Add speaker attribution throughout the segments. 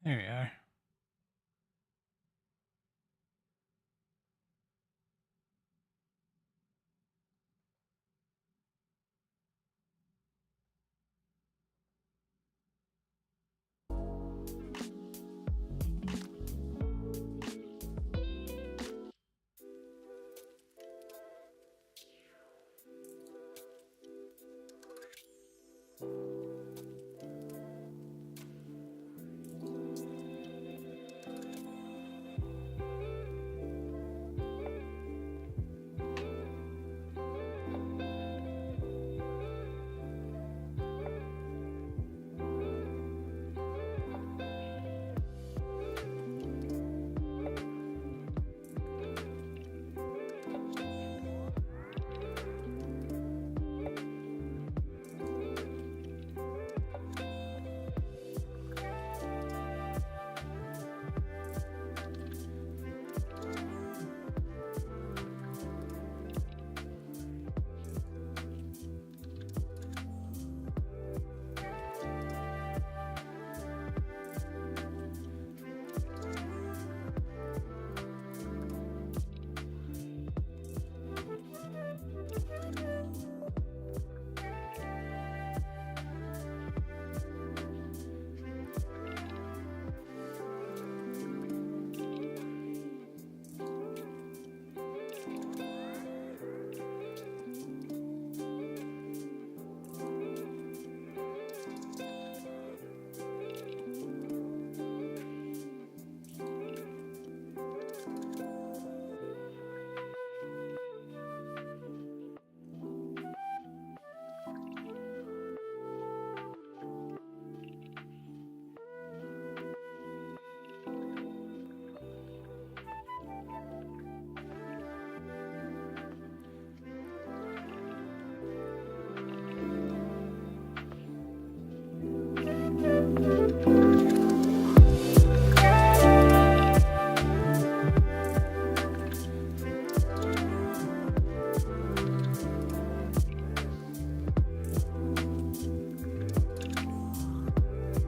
Speaker 1: There we are.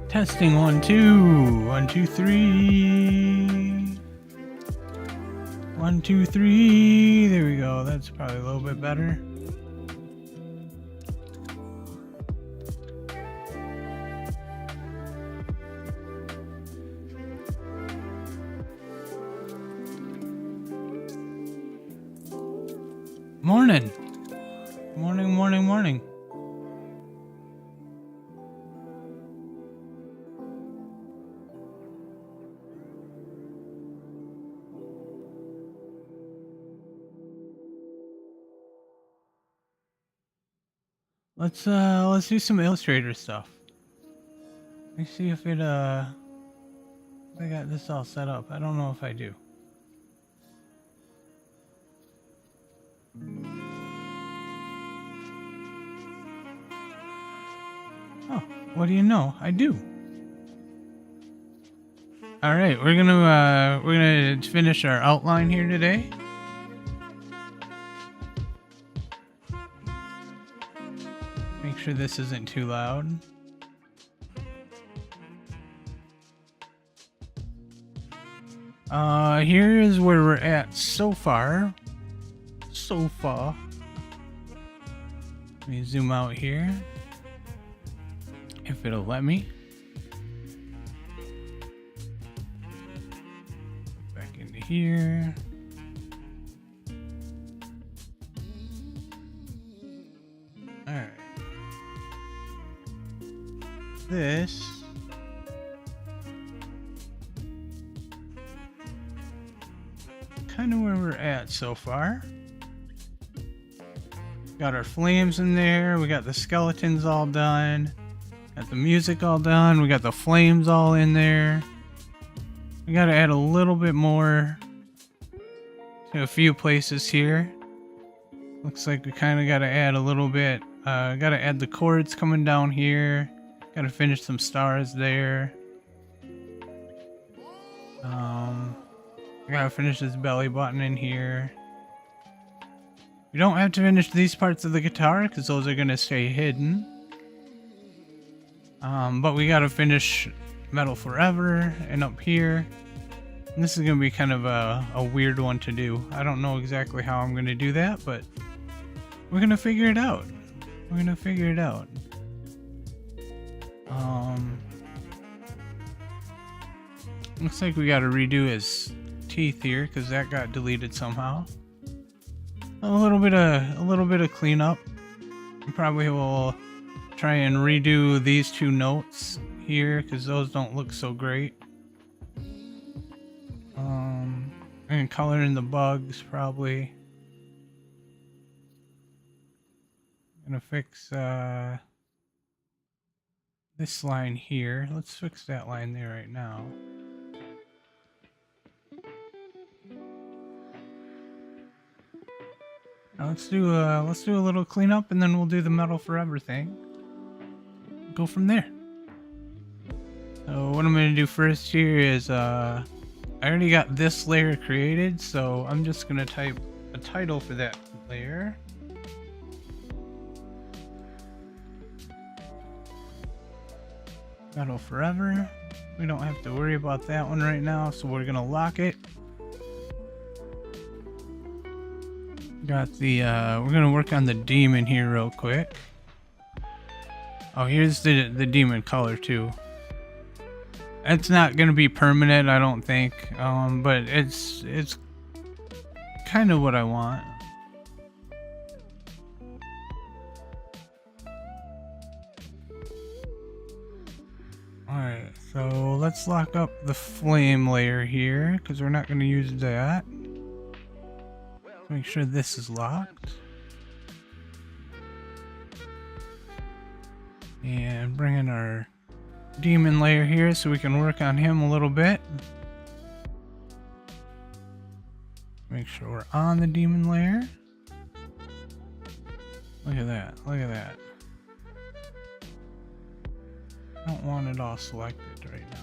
Speaker 1: Testing 1 2 1 2 3 1 2 3. There we go. That's probably a little bit better. Morning. Morning, morning, morning. Let's do some Illustrator stuff. Let me see if it I got this all set up. I don't know if I do. Oh, what do you know? I do. All right, we're gonna finish our outline here today. Make sure this isn't too loud. Here is where we're at so far. Let me zoom out here. If it'll let me. Back into here. Alright. This kind of where we're at so far. Got our flames in there. We got the skeletons all done. Got the music all done. We got the flames all in there. We got to add a little bit more to a few places here. Looks like we kind of got to add a little bit. Got to add the chords coming down here. Got to finish some stars there. I gotta finish this belly button in here. We don't have to finish these parts of the guitar because those are gonna stay hidden. But we gotta finish metal forever, and up here. And this is going to be kind of a weird one to do. I don't know exactly how I'm going to do that, but we're going to figure it out. We're going to figure it out. Looks like we got to redo his teeth here because that got deleted somehow. A little bit of cleanup. We probably will try and redo these two notes here because those don't look so great. And color in the bugs probably. Gonna fix this line here. Let's fix that line there right now. Now let's do a little cleanup and then we'll do the metal forever thing. Go from there. So what I'm gonna do first here is I already got this layer created, so I'm just gonna type a title for that layer. Metal forever. We don't have to worry about that one right now, so we're gonna lock it. Got the we're gonna work on the demon here real quick. Oh, here's the demon color too. It's not gonna be permanent, I don't think, but it's kind of what I want. Alright, so let's lock up the flame layer here because we're not gonna use that. Make sure this is locked. And bring in our demon layer here so we can work on him a little bit. Make sure we're on the demon layer. Look at that, look at that. I don't want it all selected right now.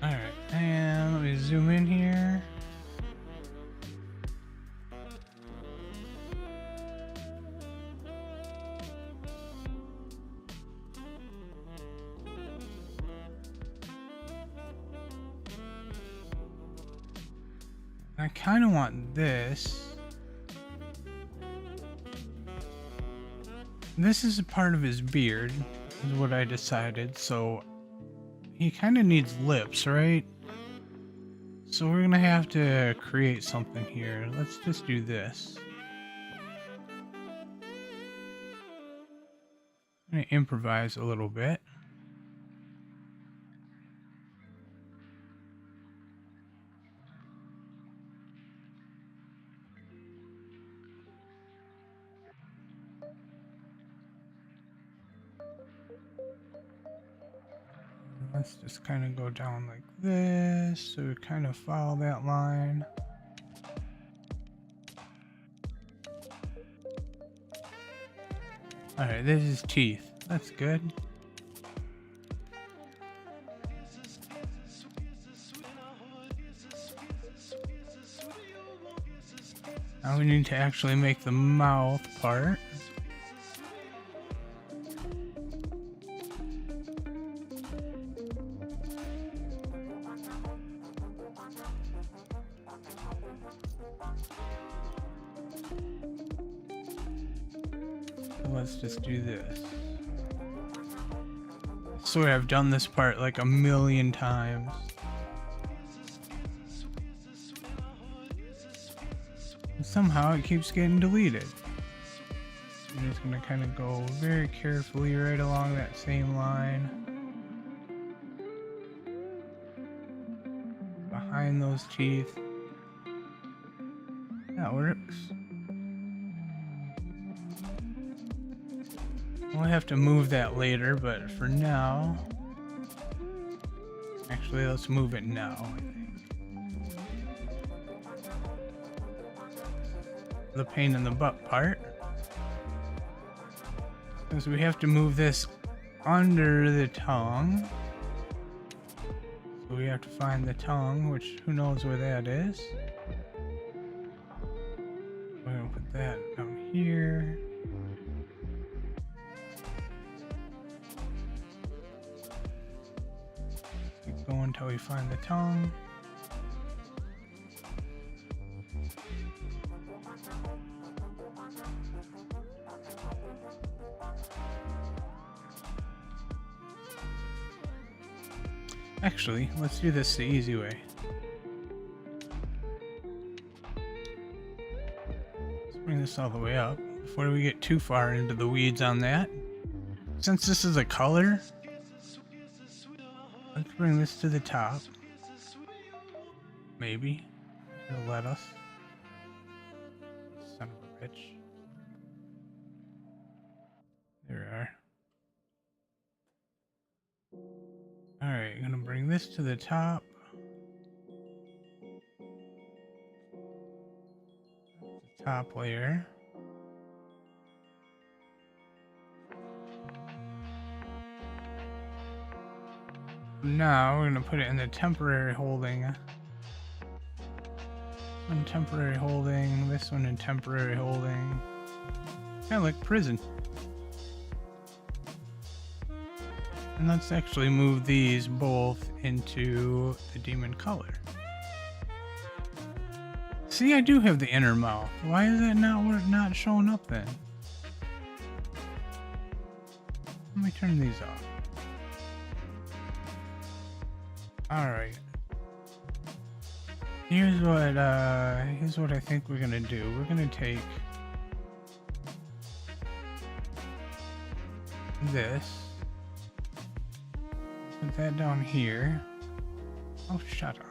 Speaker 1: Alright, and let me zoom in here. I kind of want this. This is a part of his beard, is what I decided, so he kind of needs lips, right? So we're gonna have to create something here. Let's just do this. I'm gonna improvise a little bit. Let's just kind of go down like this, so we kind of follow that line. Alright, this is teeth. That's good. Now we need to actually make the mouth part. Let's just do this. I swear I've done this part like a million times. And somehow it keeps getting deleted. I'm just gonna kind of go very carefully right along that same line. Behind those teeth. That works. We'll have to move that later, but for now... Actually, let's move it now, I think. The pain in the butt part. Because we have to move this under the tongue. So we have to find the tongue, which who knows where that is. We're gonna put that down here. until we find the tongue. Actually, let's do this the easy way. Let's bring this all the way up before we get too far into the weeds on that. Since this is a color, let's bring this to the top. Maybe. It'll let us. Son of a bitch. There we are. Alright, gonna bring this to the top. The top layer. Now we're gonna put it in the temporary holding. One temporary holding, this one in temporary holding. Kind of like prison. And let's actually move these both into the demon color. See, I do have the inner mouth. Why is that not showing up then? Let me turn these off. Alright. Here's what I think we're gonna do. We're gonna take this. Put that down here. Oh, shut up.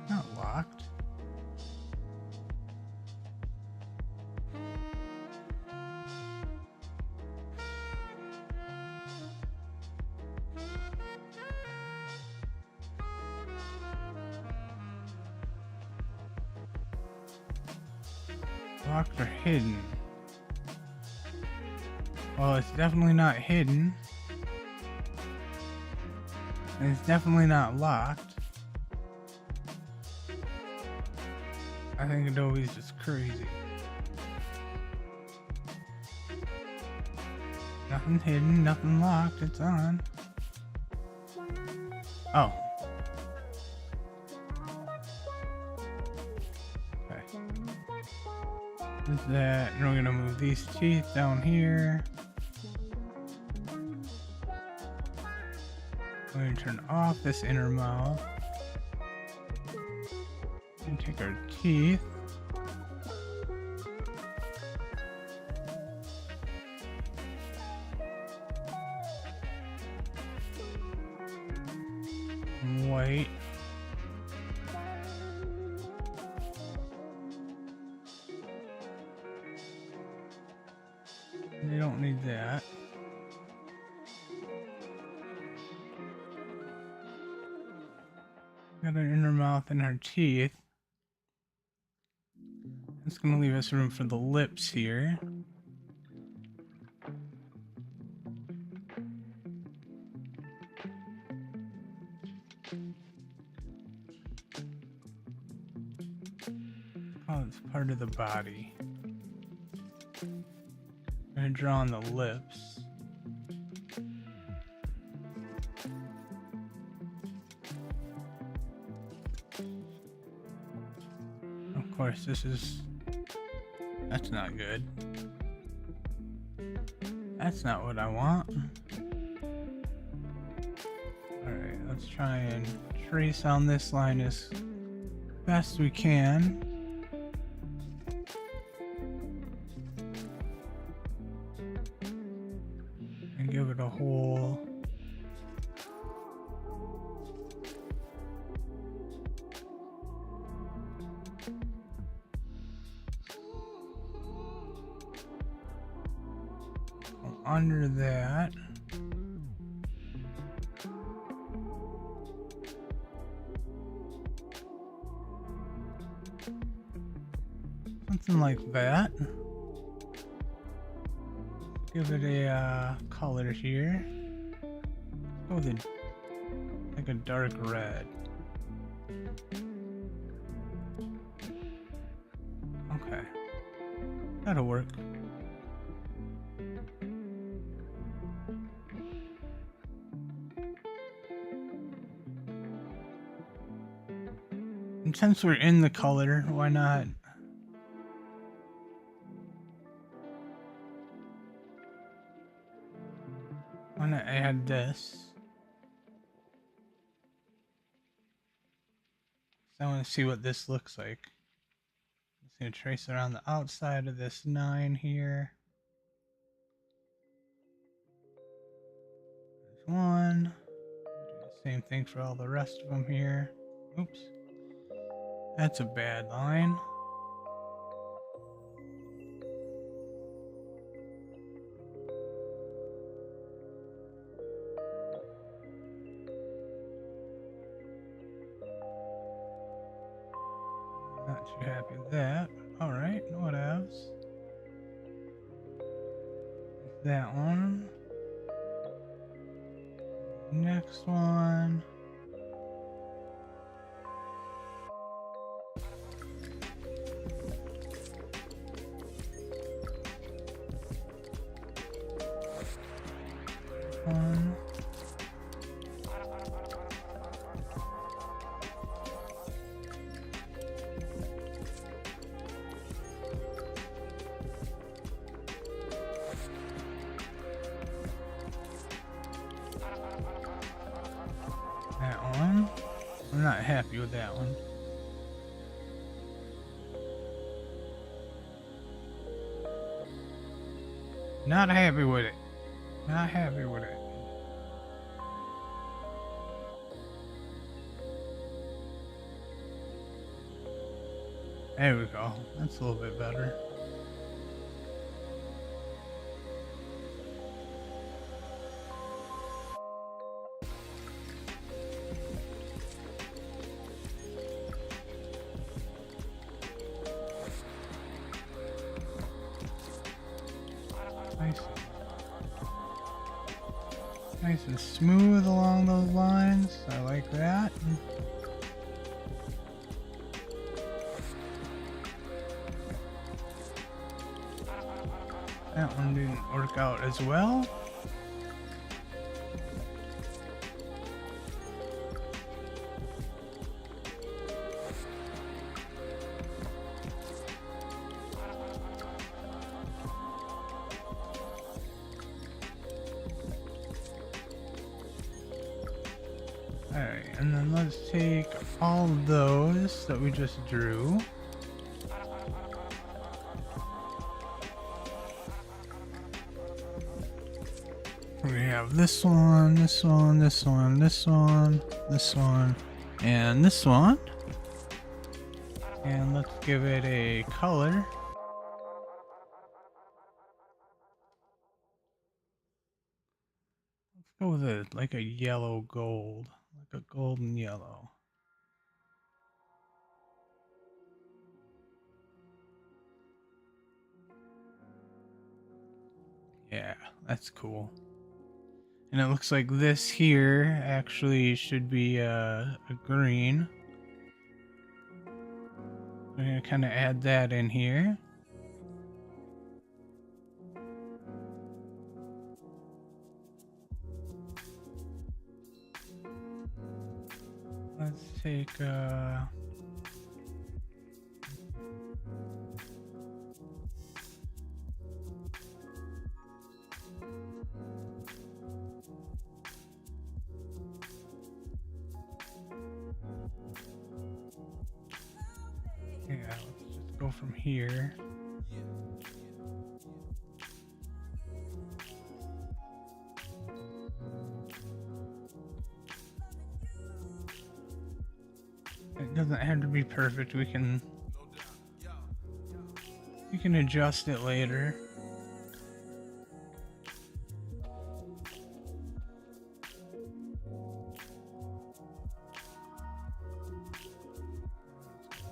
Speaker 1: Not locked. Locked or hidden? Well, it's definitely not hidden. And it's definitely not locked. I think Adobe's just crazy. Nothing hidden, nothing locked, it's on. Oh. Okay. There's that, and we're gonna move these teeth down here. We're going to turn off this inner mouth and take our teeth. White. We don't need that. Got an inner mouth and our teeth. It's gonna leave us room for the lips here. Oh, it's part of the body. I'm gonna draw on the lips. Of course, that's not good. That's not what I want. Alright, let's try and trace on this line as best we can. And give it a whole. Under that. Something like that. Give it a color here. Go with like a dark red. Okay. That'll work. And since we're in the color, why not? Why not add this? So I want to see what this looks like. Just gonna trace around the outside of this 9 here. There's 1. Do the same thing for all the rest of them here. Oops. That's a bad line. Not too happy with that. Alright, whatevs. That one. Next one. One. That one. I'm not happy with that one. Not happy with it. Not happy with it. There we go. That's a little bit better. Nice and smooth along those lines. I like that. That one didn't work out as well. Alright, and then let's take all of those that we just drew. We have this one, this one, this one, this one, this one, and this one. And let's give it a color. Let's go with like a yellow gold, like a golden yellow. Yeah, that's cool. And it looks like this here actually should be a green. I'm gonna kind of add that in here. Let's take yeah, let's just go from here. It doesn't have to be perfect. We can adjust it later.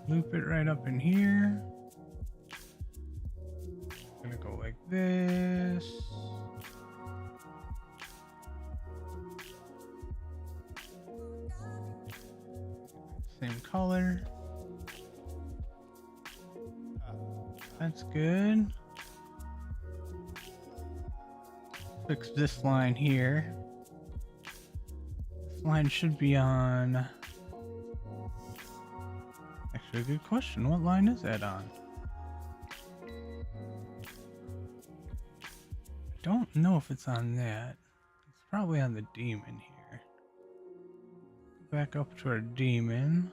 Speaker 1: Loop it right up in here. Gonna go like this. Same color. That's good. Fix this line here. This line should be on a good question. What line is that on? I don't know if it's on that. It's probably on the demon here. Back up to our demon.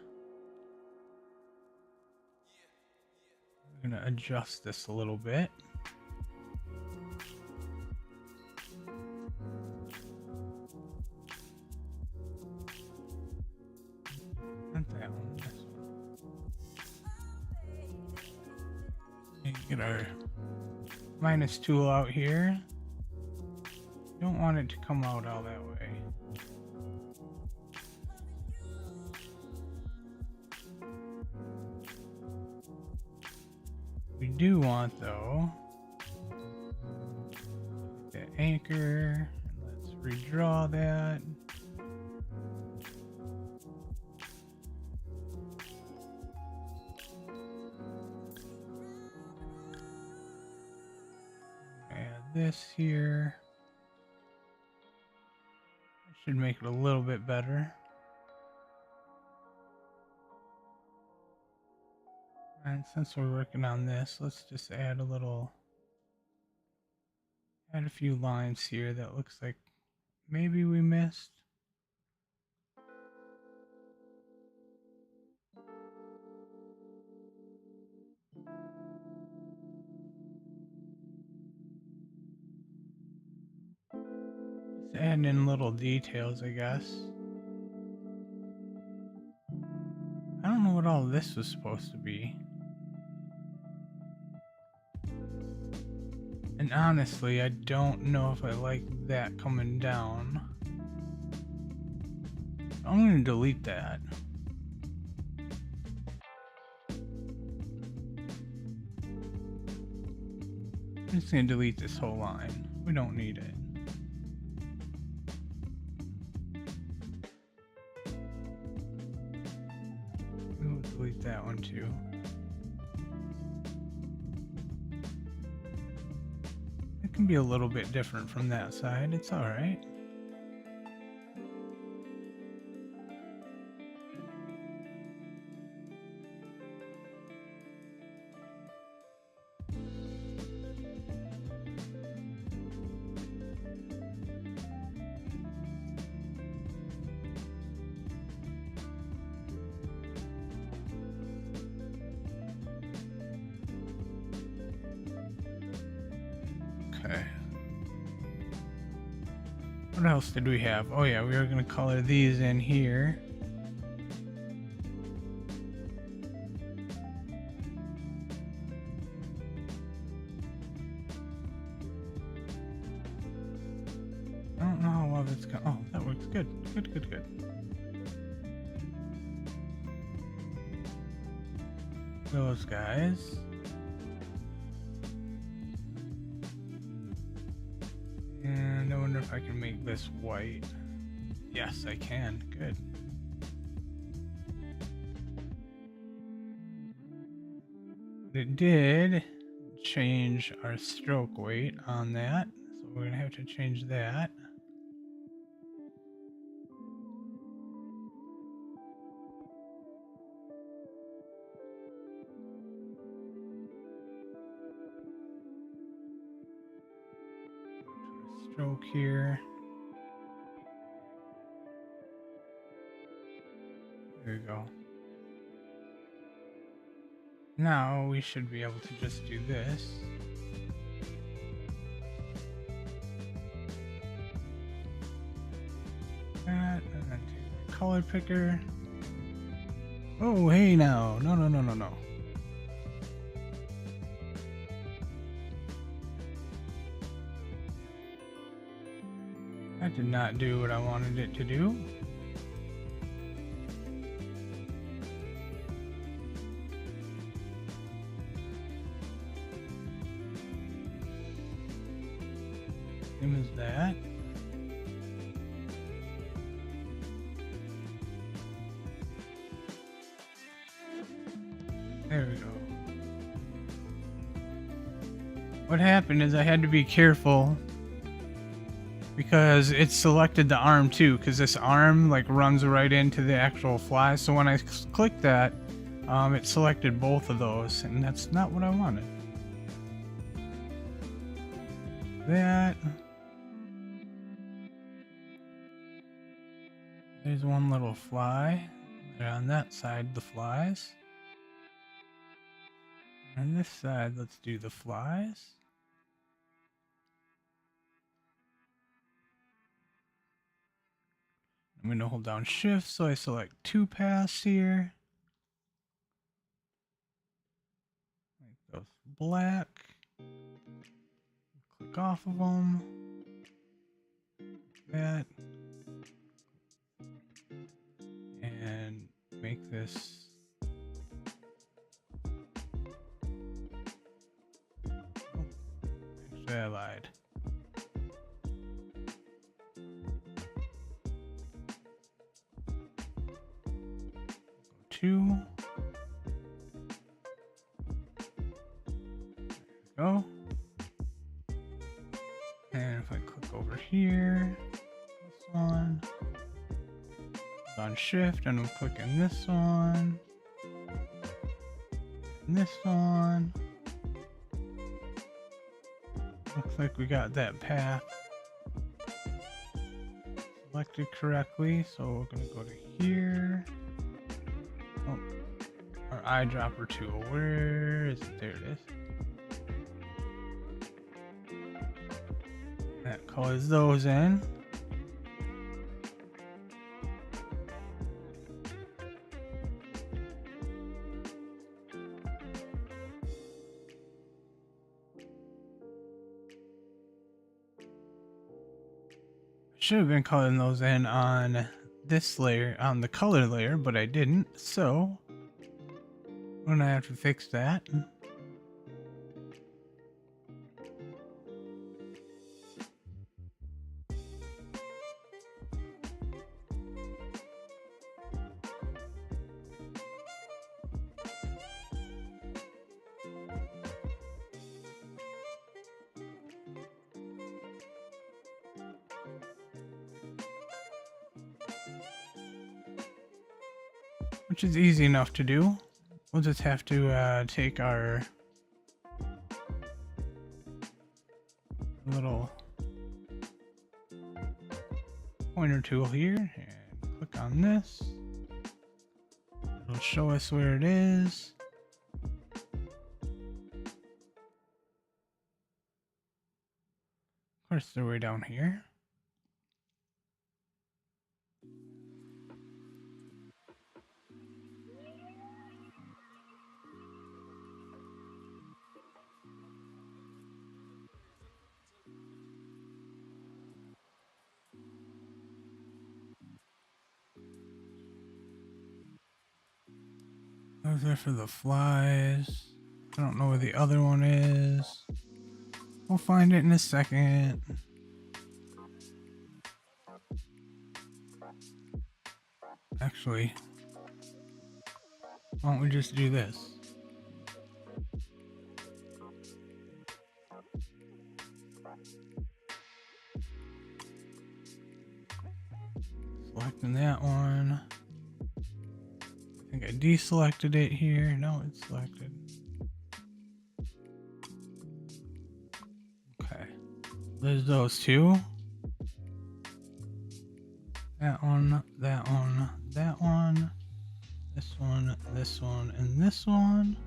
Speaker 1: We're gonna adjust this a little bit. Not that one, this one. Get our minus tool out here. Don't want it to come out all that way. We do want, though, the anchor. Let's redraw that. Add this here. Should make it a little bit better. And since we're working on this, let's just add a few lines here that looks like maybe we missed. Just adding in little details, I guess. I don't know what all this was supposed to be. And honestly, I don't know if I like that coming down. I'm going to delete that. I'm just going to delete this whole line. We don't need it. We'll delete that one too. It can be a little bit different from that side. It's all right. Okay. What else did we have? Oh yeah, we were gonna color these in here. I don't know how well that's going. Oh, that works good. Good. Those guys. And I wonder if I can make this white. Yes, I can. Good. It did change our stroke weight on that, so we're gonna have to change that. Stroke here. There we go. Now we should be able to just do this. That, and then take the color picker. Oh, hey now. No. That did not do what I wanted it to do. Same as that. There we go. What happened is I had to be careful because it selected the arm too, because this arm like runs right into the actual fly. So when I click that, it selected both of those, and that's not what I wanted. That. There's one little fly. And on that side, the flies. On this side, let's do the flies. I'm going to hold down shift, so I select two paths here. Make those black. Click off of them. That. And make this. Oh, actually, I lied. Two. There we go. And if I click over here, this one, on shift, and I'm clicking this one, and this one. Looks like we got that path selected correctly, so we're gonna go to here. Oh, our eyedropper tool. Where is it? There it is. That colors those in. Should have been coloring those in on this layer, on the color layer, but I didn't, so I'm gonna have to fix that. Which is easy enough to do. We'll just have to take our little pointer tool here and click on this. It'll show us where it is. Of course, they're way down here. Those are for the flies. I don't know where the other one is. We'll find it in a second. Actually, why don't we just do this? Selecting that one. I think I deselected it here. No, it's selected. Okay. There's those two. That one, that one, that one. This one, this one, and this one.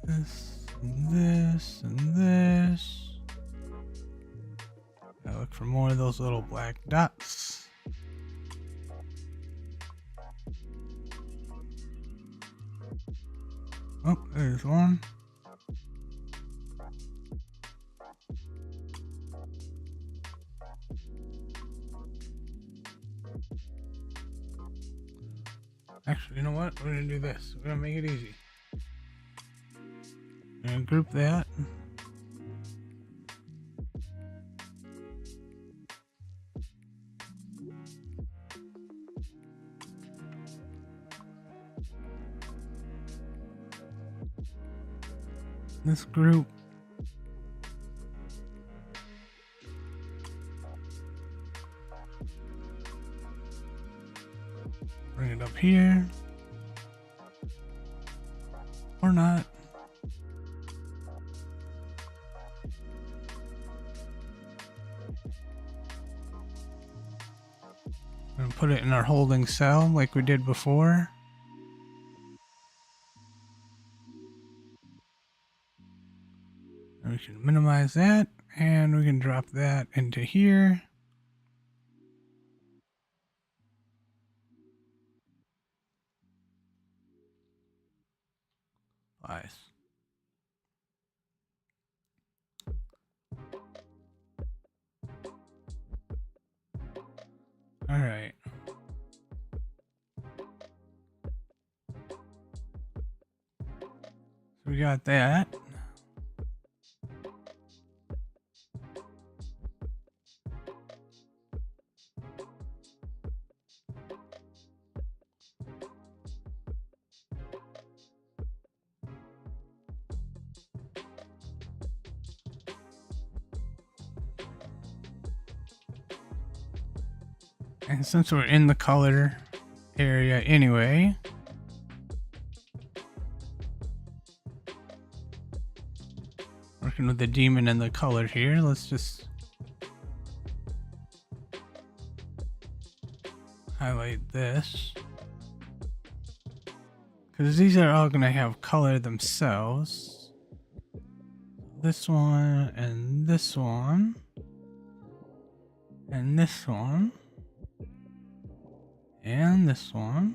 Speaker 1: This, and this, and this. I look for more of those little black dots. Oh, there's one. Actually, you know what? We're gonna do this. We're gonna make it easy. I'm gonna group that. This group. Bring it up here. Or not. I'm gonna put it in our holding cell like we did before. And we can minimize that, and we can drop that into here. Nice. All right. So we got that. And since we're in the color area anyway, working with the demon and the color here, let's just highlight this. Because these are all going to have color themselves. This one, and this one, and this one, and this one.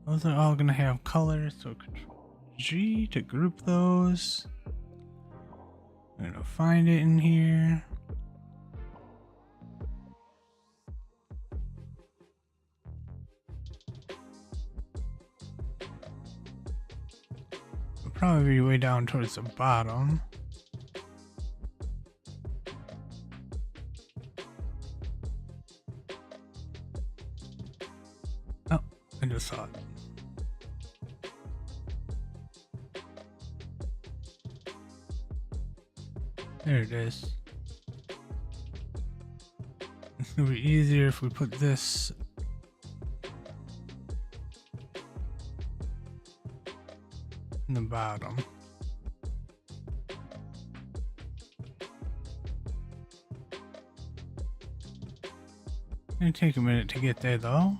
Speaker 1: Those are all going to have color, so Control G to group those. I'm going to find it in here. It'll probably be way down towards the bottom. Oh, I just saw it. There it is. It's gonna be easier if we put this in the bottom. It'll take a minute to get there though.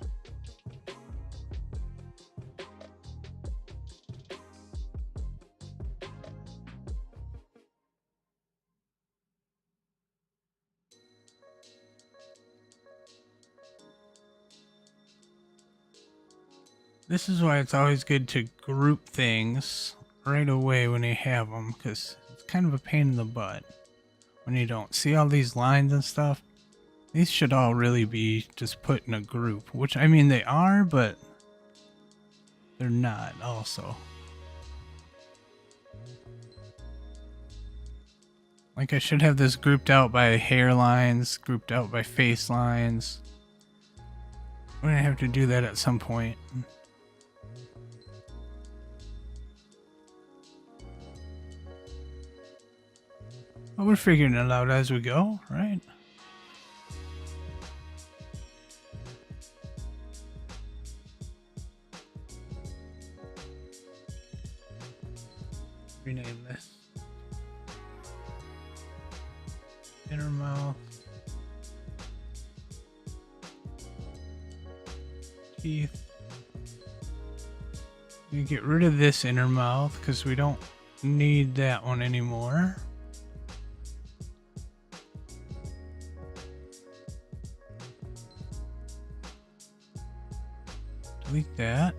Speaker 1: This is why it's always good to group things right away when you have them, because it's kind of a pain in the butt when you don't. See all these lines and stuff? These should all really be just put in a group, which I mean they are, but they're not also. Like I should have this grouped out by hairlines, grouped out by face lines. We're gonna have to do that at some point. But we're figuring it out as we go, right? Rename this. Inner mouth. Teeth. You get rid of this inner mouth because we don't need that one anymore. Delete that.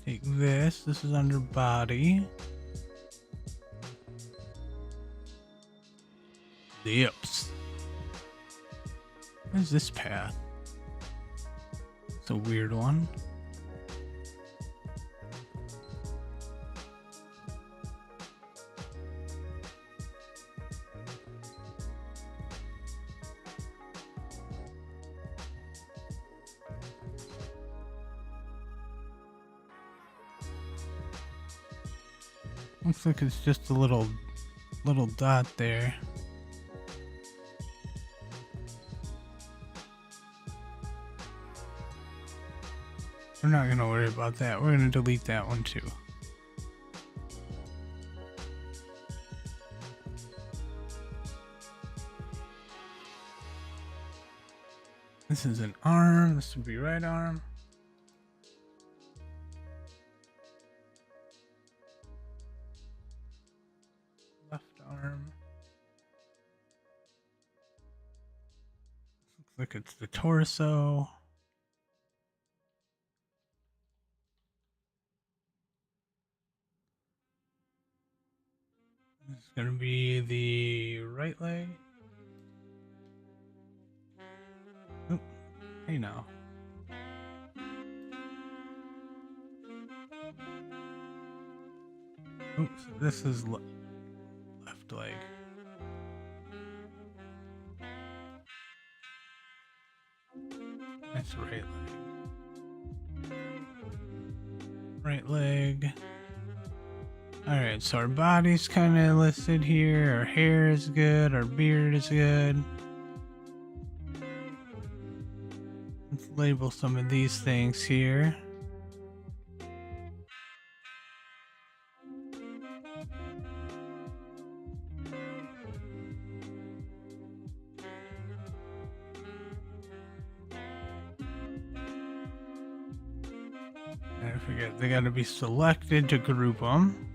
Speaker 1: Take this. This is under body. Lips. What is this path? It's a weird one. Looks like it's just a little dot there. We're not gonna worry about that. We're gonna delete that one too. This is an arm. This would be right arm. Left arm. Looks like it's the torso. This is gonna be the right leg. Oop. Hey now. Oops, this is left leg. That's right leg. Right leg. Alright, so our body's kind of listed here. Our hair is good. Our beard is good. Let's label some of these things here. I forget, they gotta be selected to group them.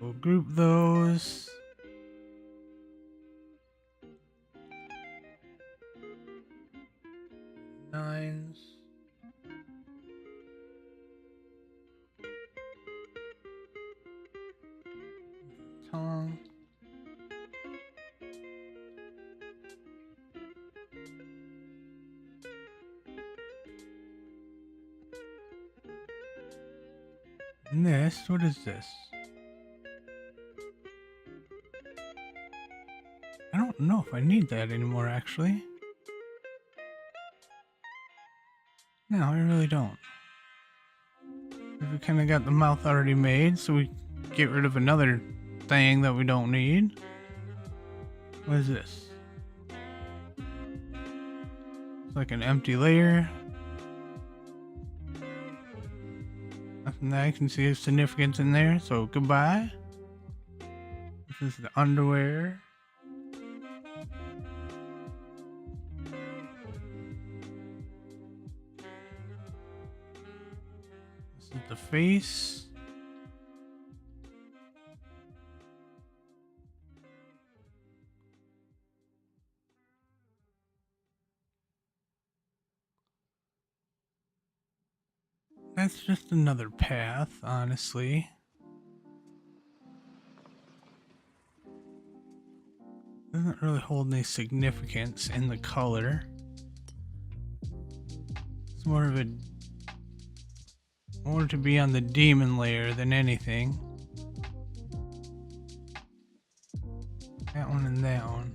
Speaker 1: We'll group those. Nines. Tongue. And this, what is this? I don't know if I need that anymore, actually. No, I really don't. We kind of got the mouth already made, so we get rid of another thing that we don't need. What is this? It's like an empty layer. Nothing that I can see of significance in there, so goodbye. This is the underwear. This is the face. That's just another path, honestly. Doesn't really hold any significance in the color. It's more of a more to be on the demon layer than anything. That one and that one.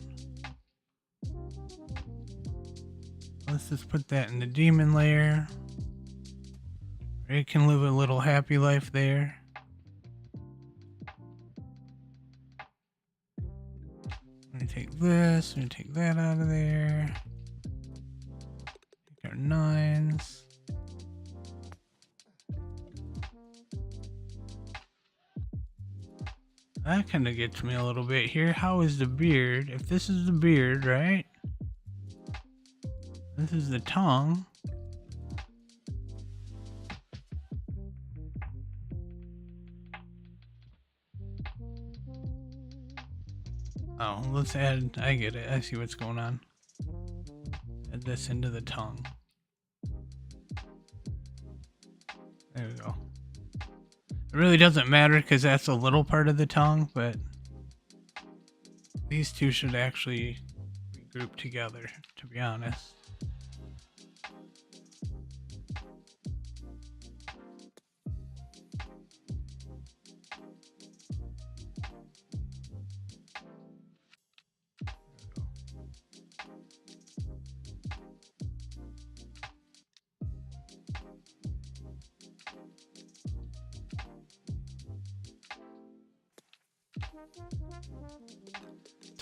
Speaker 1: Let's just put that in the demon layer. It can live a little happy life there. I'm gonna take this, I'm gonna take that out of there. Take our nines. That kind of gets me a little bit here. How is the beard? If this is the beard, right? This is the tongue. Oh, let's add, I get it. I see what's going on. Add this into the tongue. There we go. It really doesn't matter because that's a little part of the tongue, but these two should actually be grouped together, to be honest.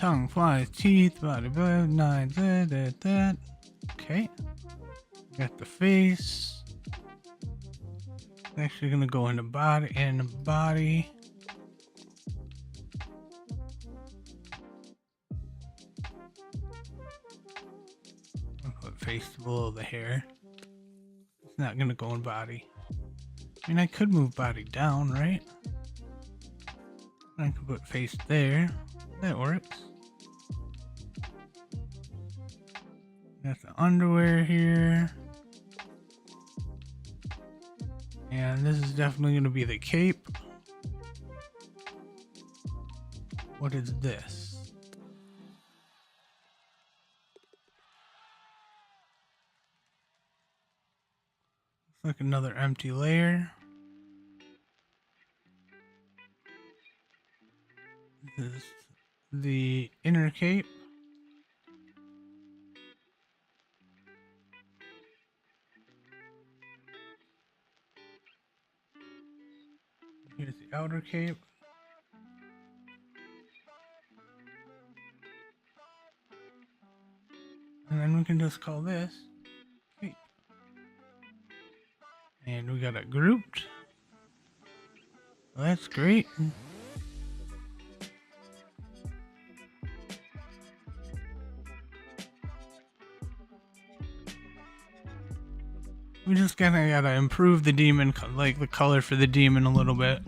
Speaker 1: tongue, flies, teeth, body, blood, nine, that. Okay. Got the face. Actually gonna go into body and body. I'll put face below the hair. It's not gonna go in body. I mean, I could move body down, right? I could put face there. That works. Got the underwear here. And this is definitely going to be the cape. What is this? Looks like another empty layer. This is the inner cape. Here's the outer cape. And then we can just call this cape. And we got it grouped. Well, that's great. We just kinda gotta improve the demon, like the color for the demon a little bit.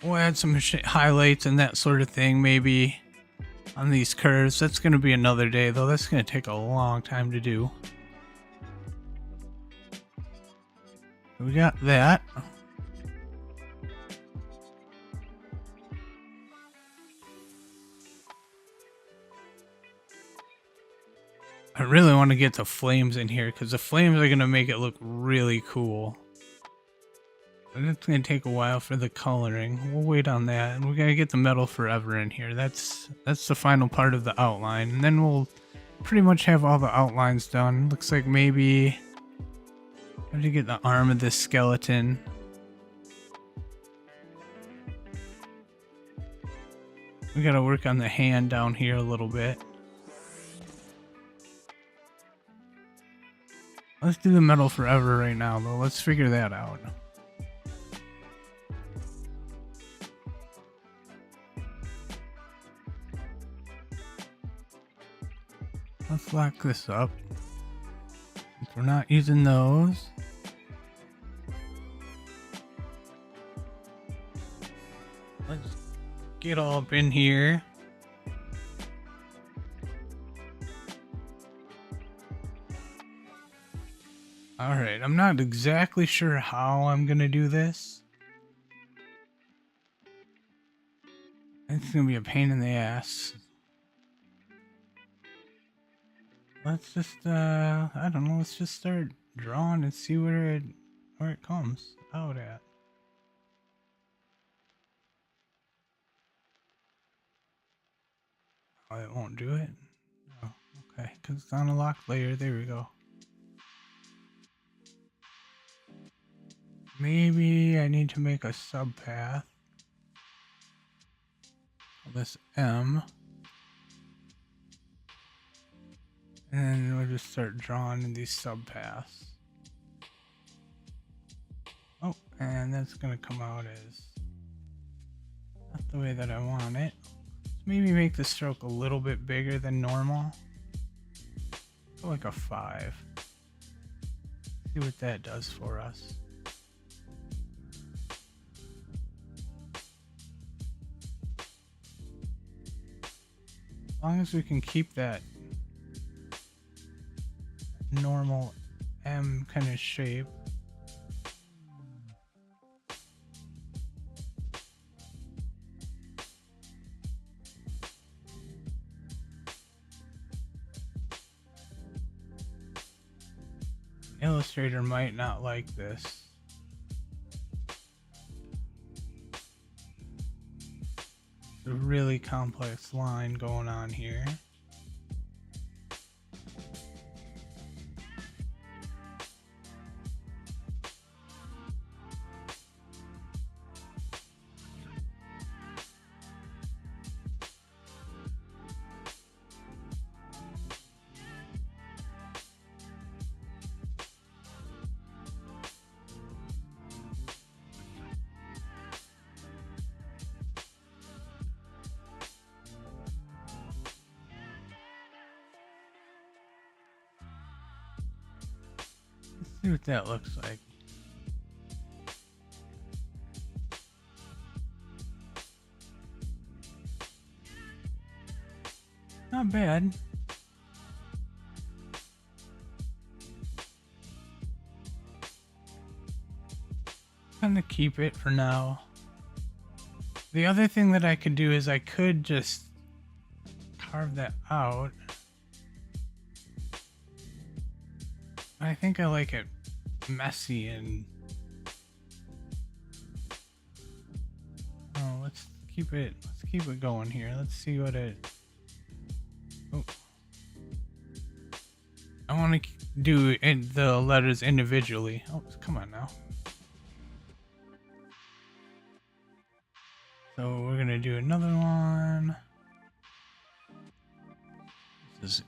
Speaker 1: We'll add some highlights and that sort of thing, maybe on these curves. That's gonna be another day, though. That's gonna take a long time to do. We got that. I really want to get the flames in here because the flames are going to make it look really cool. But it's going to take a while for the coloring. We'll wait on that. And we're going to get the metal forever in here. That's the final part of the outline. And then we'll pretty much have all the outlines done. Looks like maybe... How did you get the arm of this skeleton? We got to work on the hand down here a little bit. Let's do the metal forever right now, though. Let's figure that out. Let's lock this up. Since we're not using those. Let's get all up in here. Alright, I'm not exactly sure how I'm gonna do this. It's gonna be a pain in the ass. Let's just, I don't know, let's just start drawing and see where it comes out at. Oh, it won't do it? Oh, okay, because it's on a locked layer. There we go. Maybe I need to make a subpath. This M. And we'll just start drawing in these subpaths. Oh, and that's gonna come out as not the way that I want it. Maybe make the stroke a little bit bigger than normal. Like a 5. See what that does for us. As long as we can keep that normal M kind of shape. Illustrator might not like this. It's a really complex line going on here. See what that looks like. Not bad. Gonna keep it for now. The other thing that I could do is I could just carve that out. I think I like it messy and... Oh, let's keep it going here. Let's see what it... Oh. I want to do the letters individually. Oh, come on now. So we're gonna do another one. This is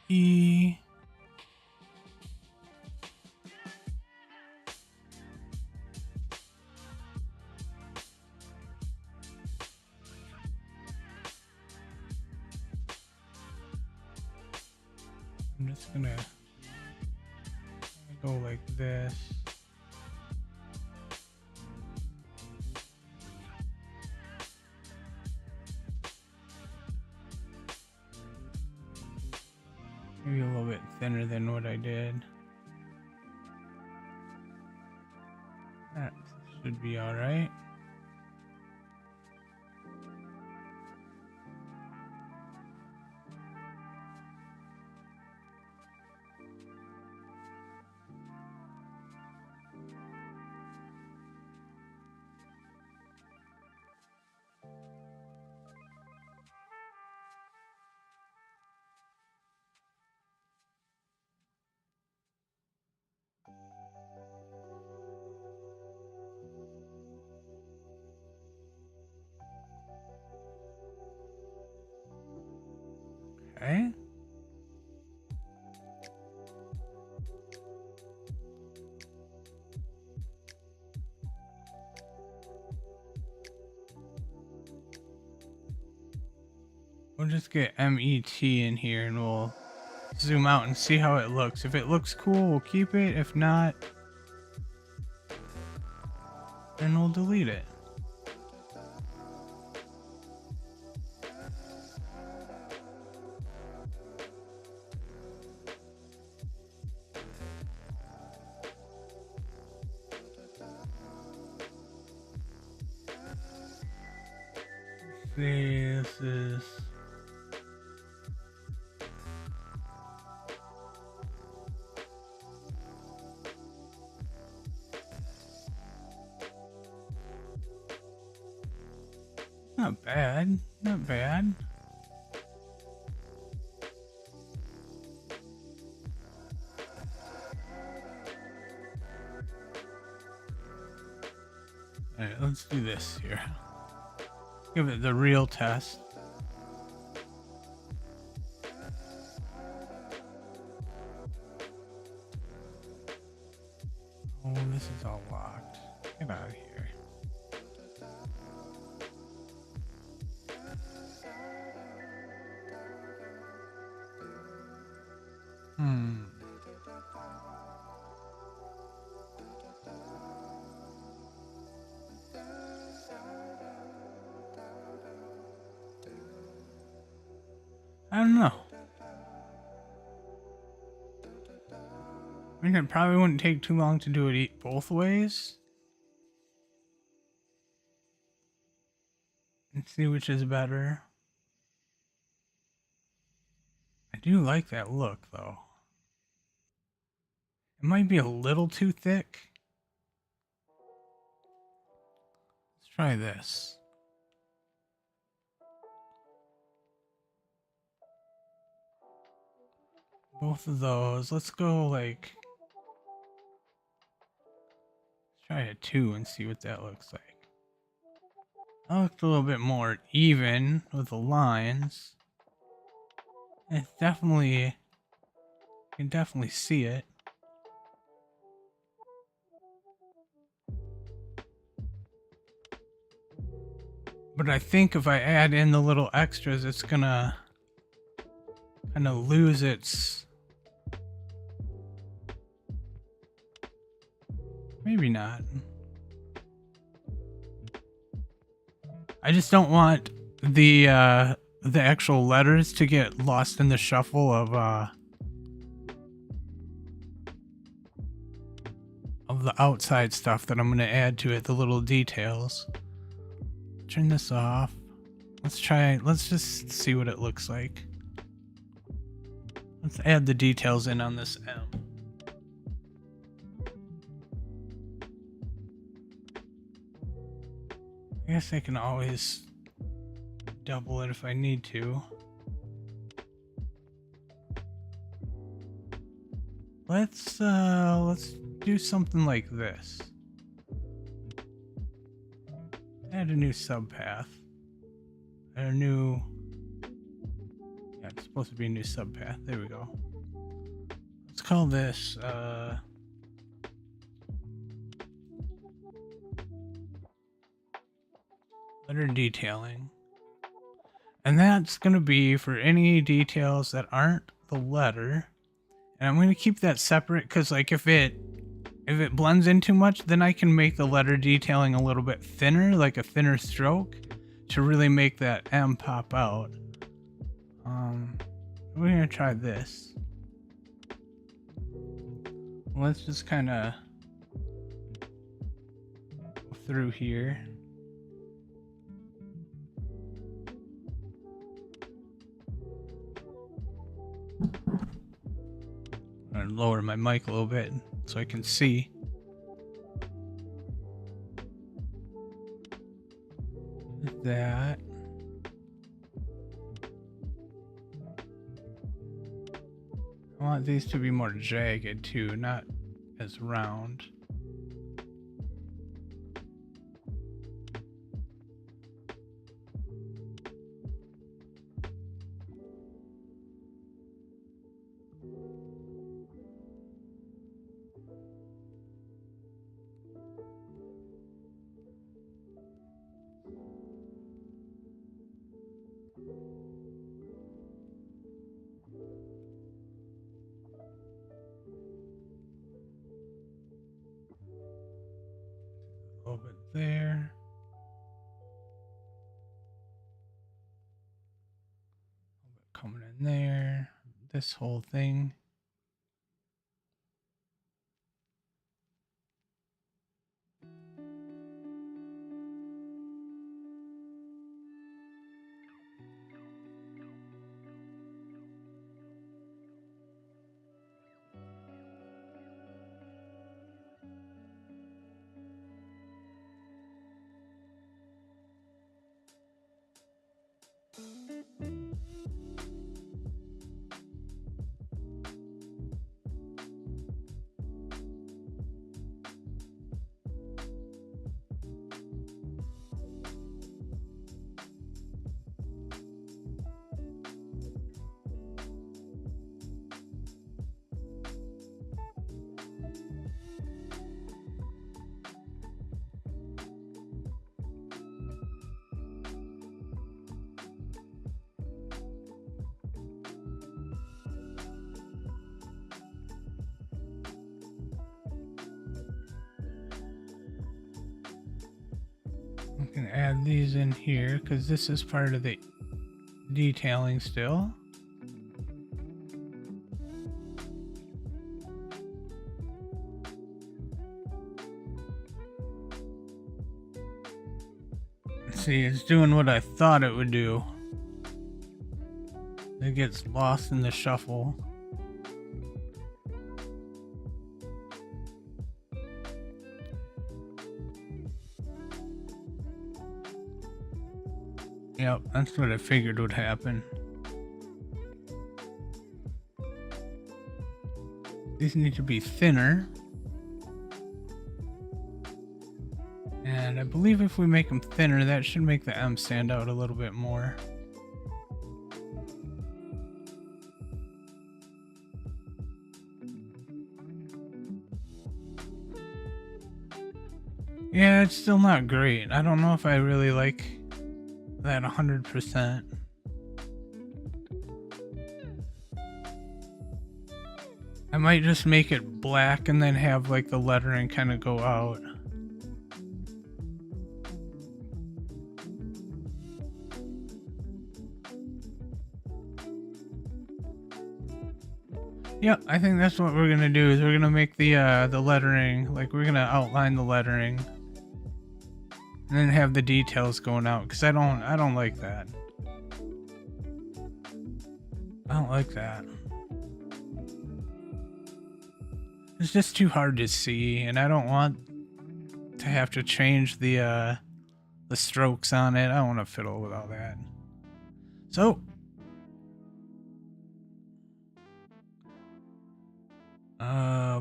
Speaker 1: E. I'm just gonna go like this. Maybe a little bit thinner than what I did. That should be all right. Okay. We'll just get MET in here and we'll zoom out and see how it looks. If it looks cool, we'll keep it. If not, then we'll delete it. See, this is... Not bad, not bad. Alright, let's do this here. Give it the real test. Oh, this is all locked. Get out of here. I don't know. I mean, it probably wouldn't take too long to do it both ways. And see which is better. I do like that look, though. It might be a little too thick. Let's try this. Both of those. Let's go like... Let's try a 2 and see what that looks like. That looks a little bit more even with the lines. It's definitely... You can definitely see it. But I think if I add in the little extras, it's gonna kind of lose its Maybe not. I just don't want the actual letters to get lost in the shuffle of the outside stuff that I'm going to add to it, the little details. Turn this off. Let's just see what it looks like. Let's add the details in on this M. I guess I can always double it if I need to. Let's do something like this. Add a new subpath. Add a new... Yeah, it's supposed to be a new subpath. There we go. Let's call this, letter detailing. And that's going to be for any details that aren't the letter. And I'm going to keep that separate because, like, if it blends in too much, then I can make the letter detailing a little bit thinner, like a thinner stroke, to really make that M pop out. We're going to try this. Let's just kind of go through here. I'm gonna lower my mic a little bit so I can see. That. I want these to be more jagged too, not as round. A little bit there. A little bit coming in there. This whole thing. I can add these in here because this is part of the detailing still. See, it's doing what I thought it would do. It gets lost in the shuffle. Yep, that's what I figured would happen. These need to be thinner. And I believe if we make them thinner, that should make the M stand out a little bit more. Yeah, it's still not great. I don't know if I really like that 100%. I might just make it black and then have like the lettering kind of go out. Yeah, I think that's what we're gonna do. Is we're gonna make the lettering, like we're gonna outline the lettering, and then have the details going out. Cause I don't like that. I don't like that. It's just too hard to see, and I don't want to have to change the strokes on it. I don't want to fiddle with all that. So.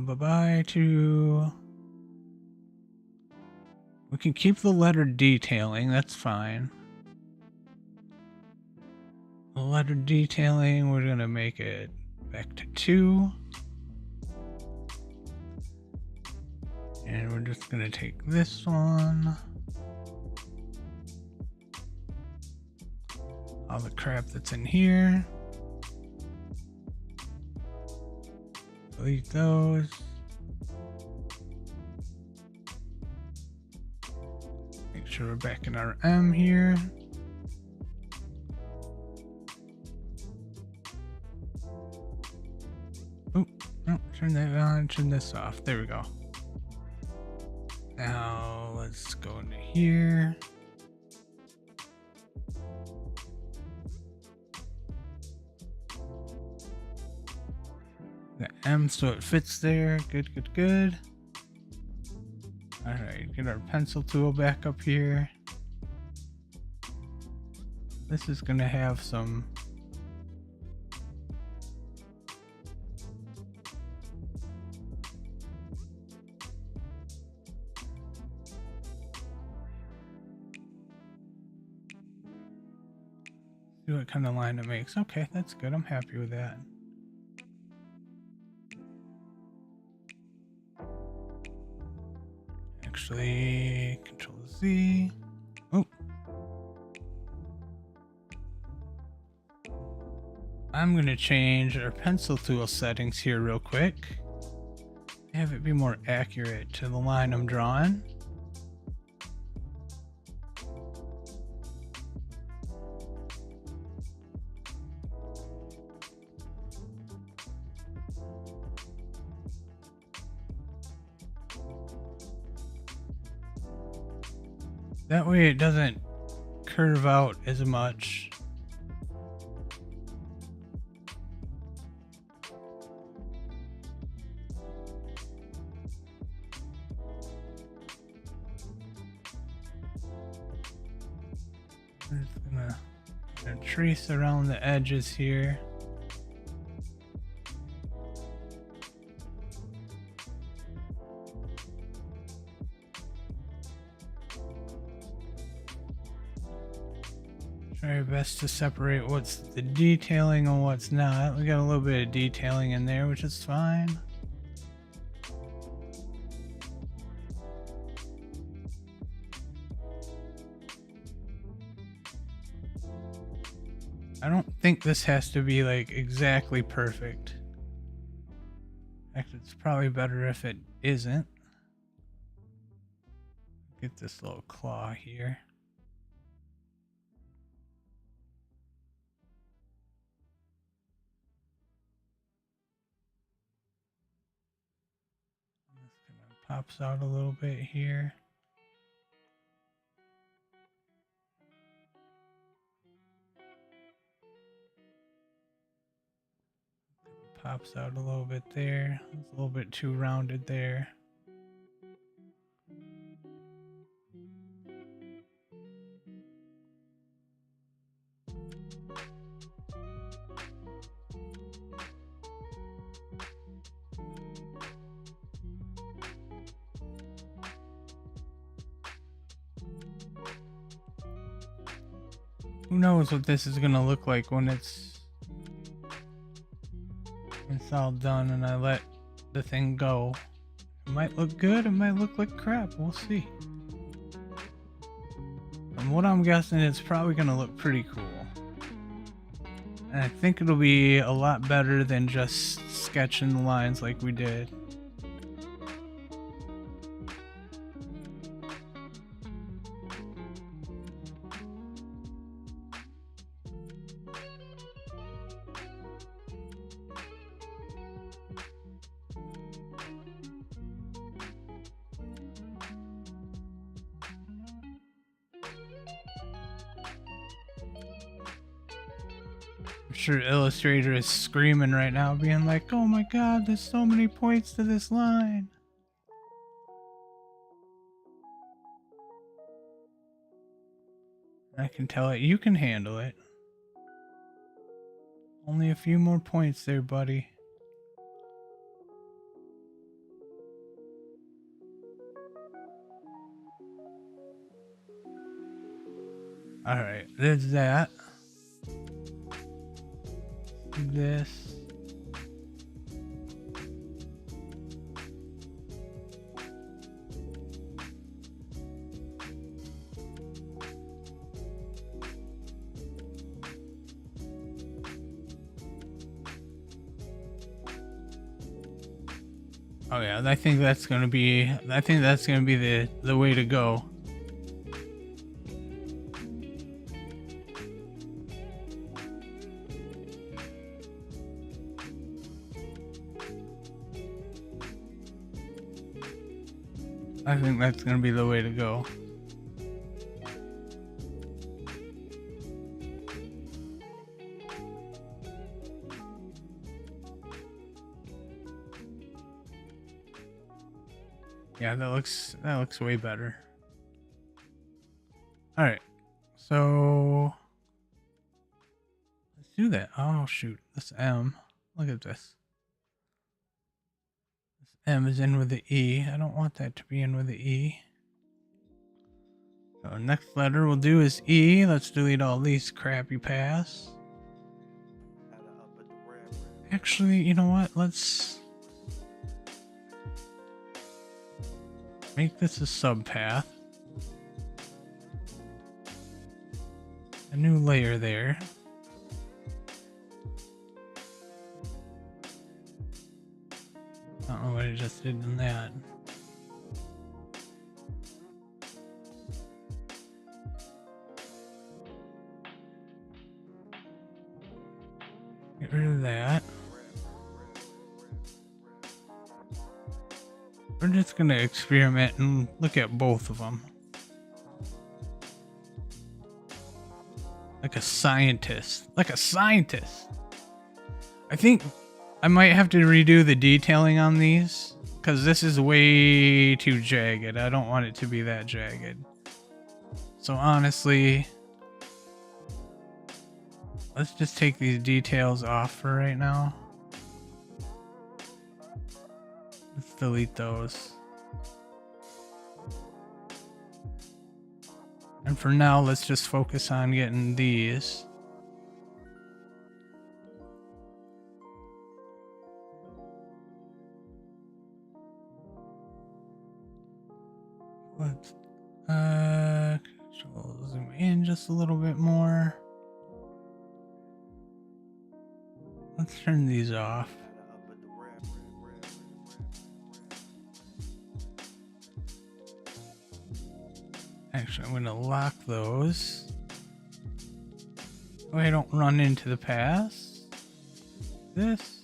Speaker 1: Bye-bye to... We can keep the letter detailing, that's fine. The letter detailing, we're gonna make it back to 2. And we're just gonna take this one. All the crap that's in here. Delete those. Make sure we're back in our M here. Oh, no, turn that on, turn this off. There we go. Now let's go into here. The M so it fits there. Good, good, good. Alright, get our pencil tool back up here. This is gonna have some see what kind of line it makes. Okay, that's good. I'm happy with that. Actually, Control Z. Oh. I'm gonna change our pencil tool settings here real quick. Have it be more accurate to the line I'm drawing. That way it doesn't curve out as much. I'm just gonna trace around the edges here. Try our best to separate what's the detailing and what's not. We got a little bit of detailing in there, which is fine. I don't think this has to be like exactly perfect. In fact, it's probably better if it isn't. Get this little claw here. Pops out a little bit here. Pops out a little bit there. It's a little bit too rounded there. Who knows what this is gonna look like when it's all done and I let the thing go. It might look good, it might look like crap, we'll see. From what I'm guessing, it's probably gonna look pretty cool. And I think it'll be a lot better than just sketching the lines like we did. I'm sure Illustrator is screaming right now, being like, oh my god, there's so many points to this line. I can tell it, you can handle it. Only a few more points there, buddy. Alright, there's that. This. Oh yeah, I think that's gonna be the way to go. I think that's gonna be the way to go. Yeah, that looks way better. All right, so let's do that. Oh shoot, this M. Look at this. This M is in with the E. I don't want that to be in with the E. So next letter we'll do is E. Let's delete all these crappy paths. Actually, you know what? Let's make this a subpath. A new layer there. I don't know what I just did in that. Get rid of that. We're just gonna experiment and look at both of them. Like a scientist. Like a scientist. I think I might have to redo the detailing on these, because this is way too jagged. I don't want it to be that jagged. So honestly, let's just take these details off for right now. Let's delete those. And for now, let's just focus on getting these. Let's zoom in just a little bit more. Let's turn these off. Actually, I'm going to lock those. So I don't run into the pass. This.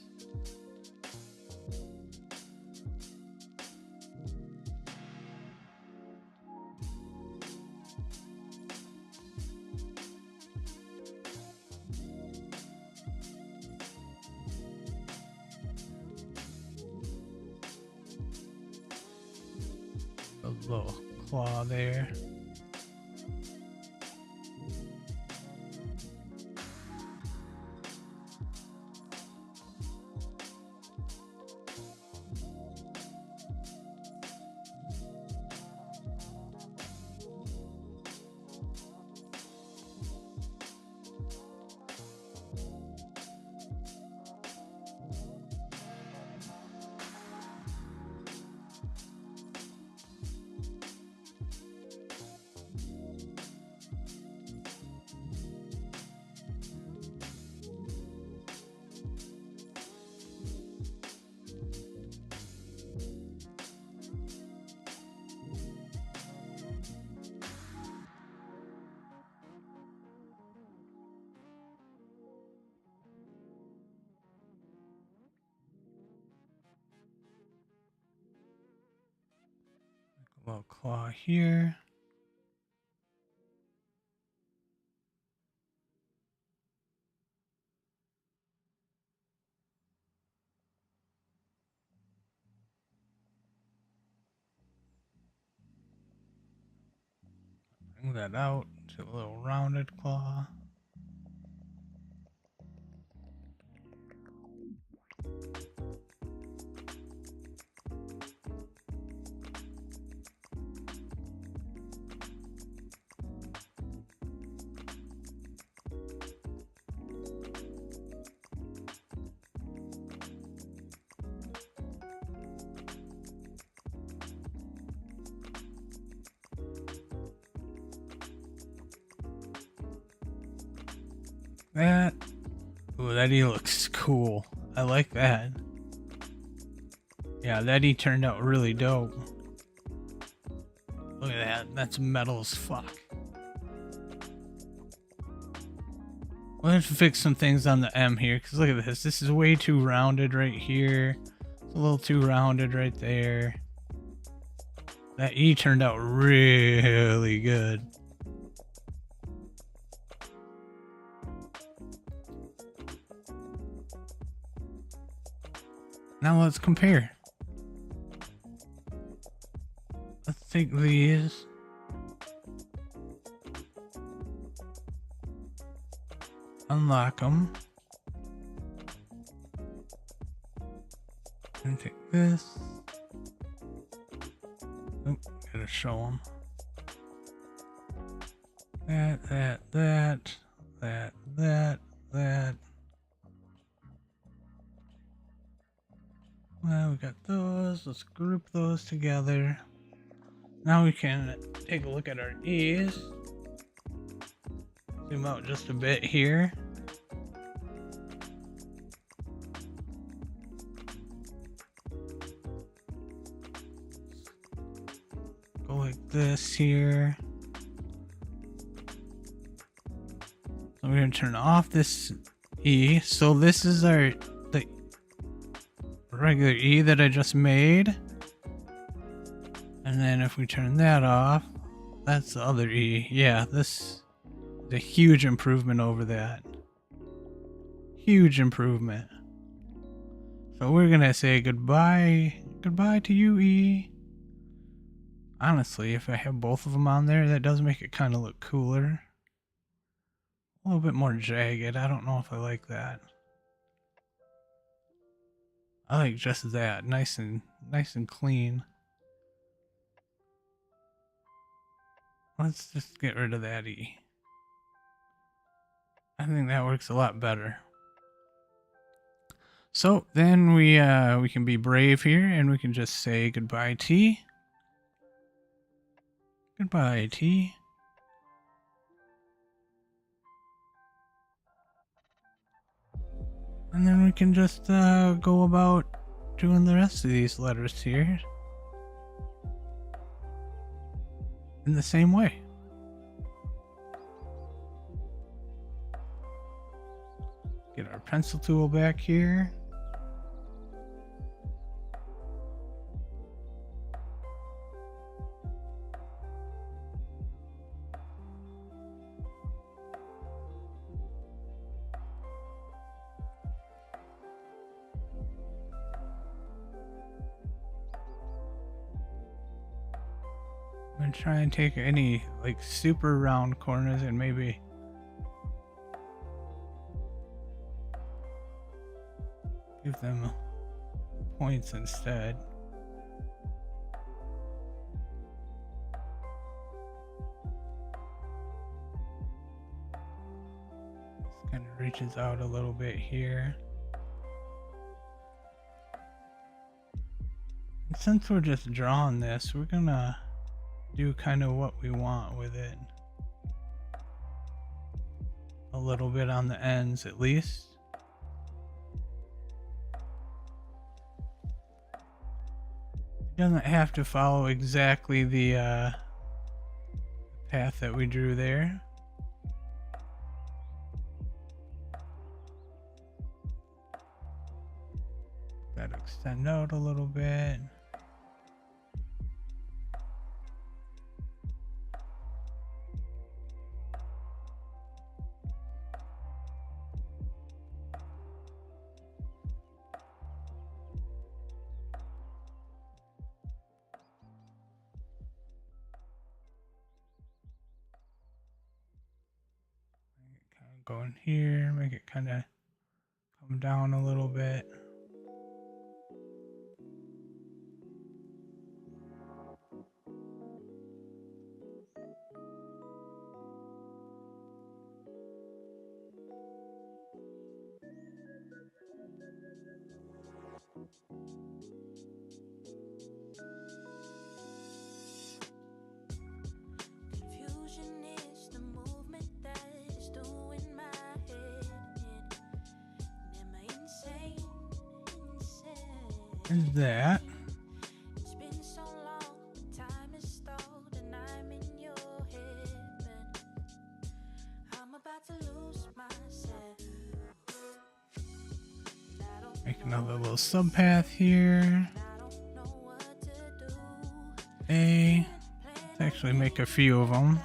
Speaker 1: A little claw there. Little claw here. Bring that out to a little rounded claw. That. Ooh, that E looks cool. I like that. Yeah, that E turned out really dope. Look at that. That's metal as fuck. We'll have to fix some things on the M here, because look at this. This is way too rounded right here. It's a little too rounded right there. That E turned out really good. Now let's compare. Let's take these. Unlock them. And take this. Oh, gotta show them. That. Well, we got those. Let's group those together. Now we can take a look at our E's. Zoom out just a bit here. Go like this here. So we're gonna turn off this E. So this is the regular E that I just made. And then if we turn that off, that's the other E. Yeah, this is a huge improvement over that. Huge improvement. So we're gonna say goodbye. Goodbye to you, E. Honestly, if I have both of them on there, that does make it kind of look cooler. A little bit more jagged. I don't know if I like that. I like just that. Nice and clean. Let's just get rid of that E. I think that works a lot better. So then we can be brave here and we can just say goodbye T. Goodbye T. And then we can just go about doing the rest of these letters here in the same way. Get our pencil tool back here. I'm gonna try and take any like super round corners and maybe give them points instead. This kind of reaches out a little bit here. And since we're just drawing this, we're gonna do kind of what we want with it. A little bit on the ends at least. It doesn't have to follow exactly the path that we drew there. Gotta extend out a little bit. go in here, make it kind of come down a little bit. And that. Make another little subpath here. Let's actually make a few of them.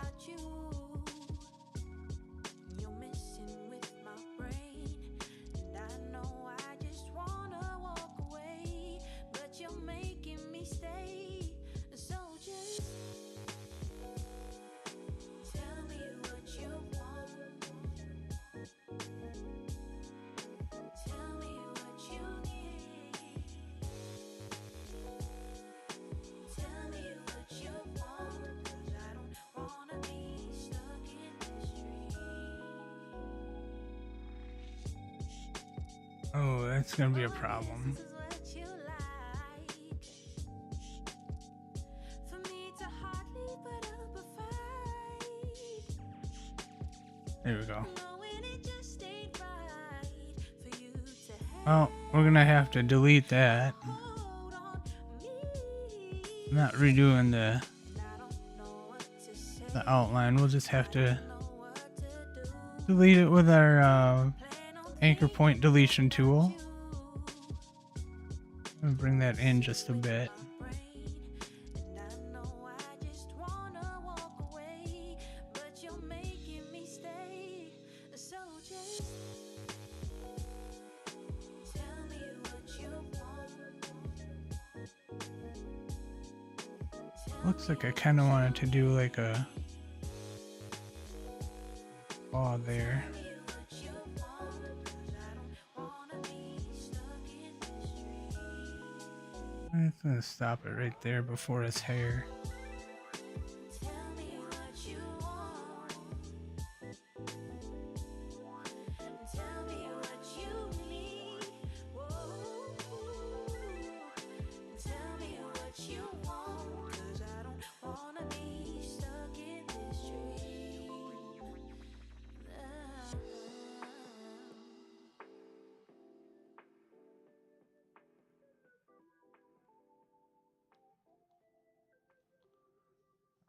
Speaker 1: Oh, that's gonna be a problem. There we go. Well, we're gonna have to delete that. I'm not redoing the outline. We'll just have to delete it with our anchor point deletion tool. I'm gonna bring that in just a bit. Looks like I kind of wanted to do like a claw there. I'm just gonna stop it right there before his hair.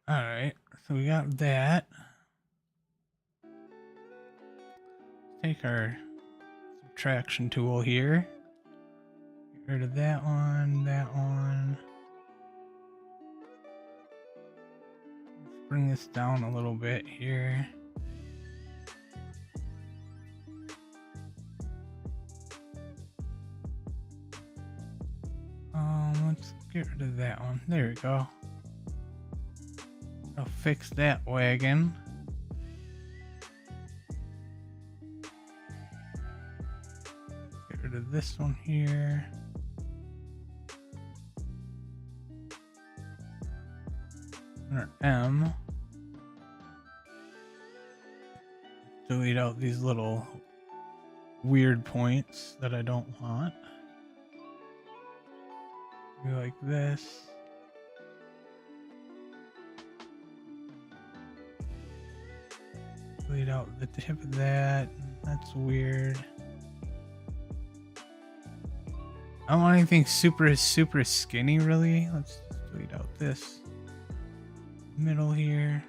Speaker 1: Alright, so we got that. Take our subtraction tool here. Get rid of that one, that one. Let's bring this down a little bit here. Let's get rid of that one. There we go. I'll fix that wagon. Get rid of this one here. Under M. Delete out these little weird points that I don't want. Maybe like this. Delete out the tip of that. That's weird. I don't want anything super skinny, really. Let's delete out this middle here.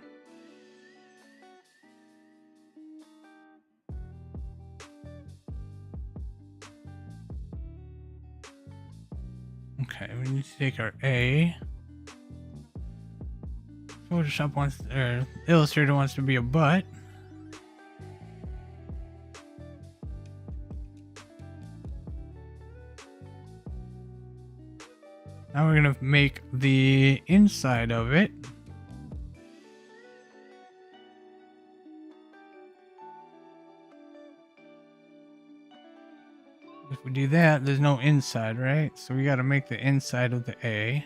Speaker 1: Okay, we need to take our A. Photoshop wants, or Illustrator wants to be a butt. Now we're gonna make the inside of it. do that, there's no inside, right? So we got to make the inside of the A.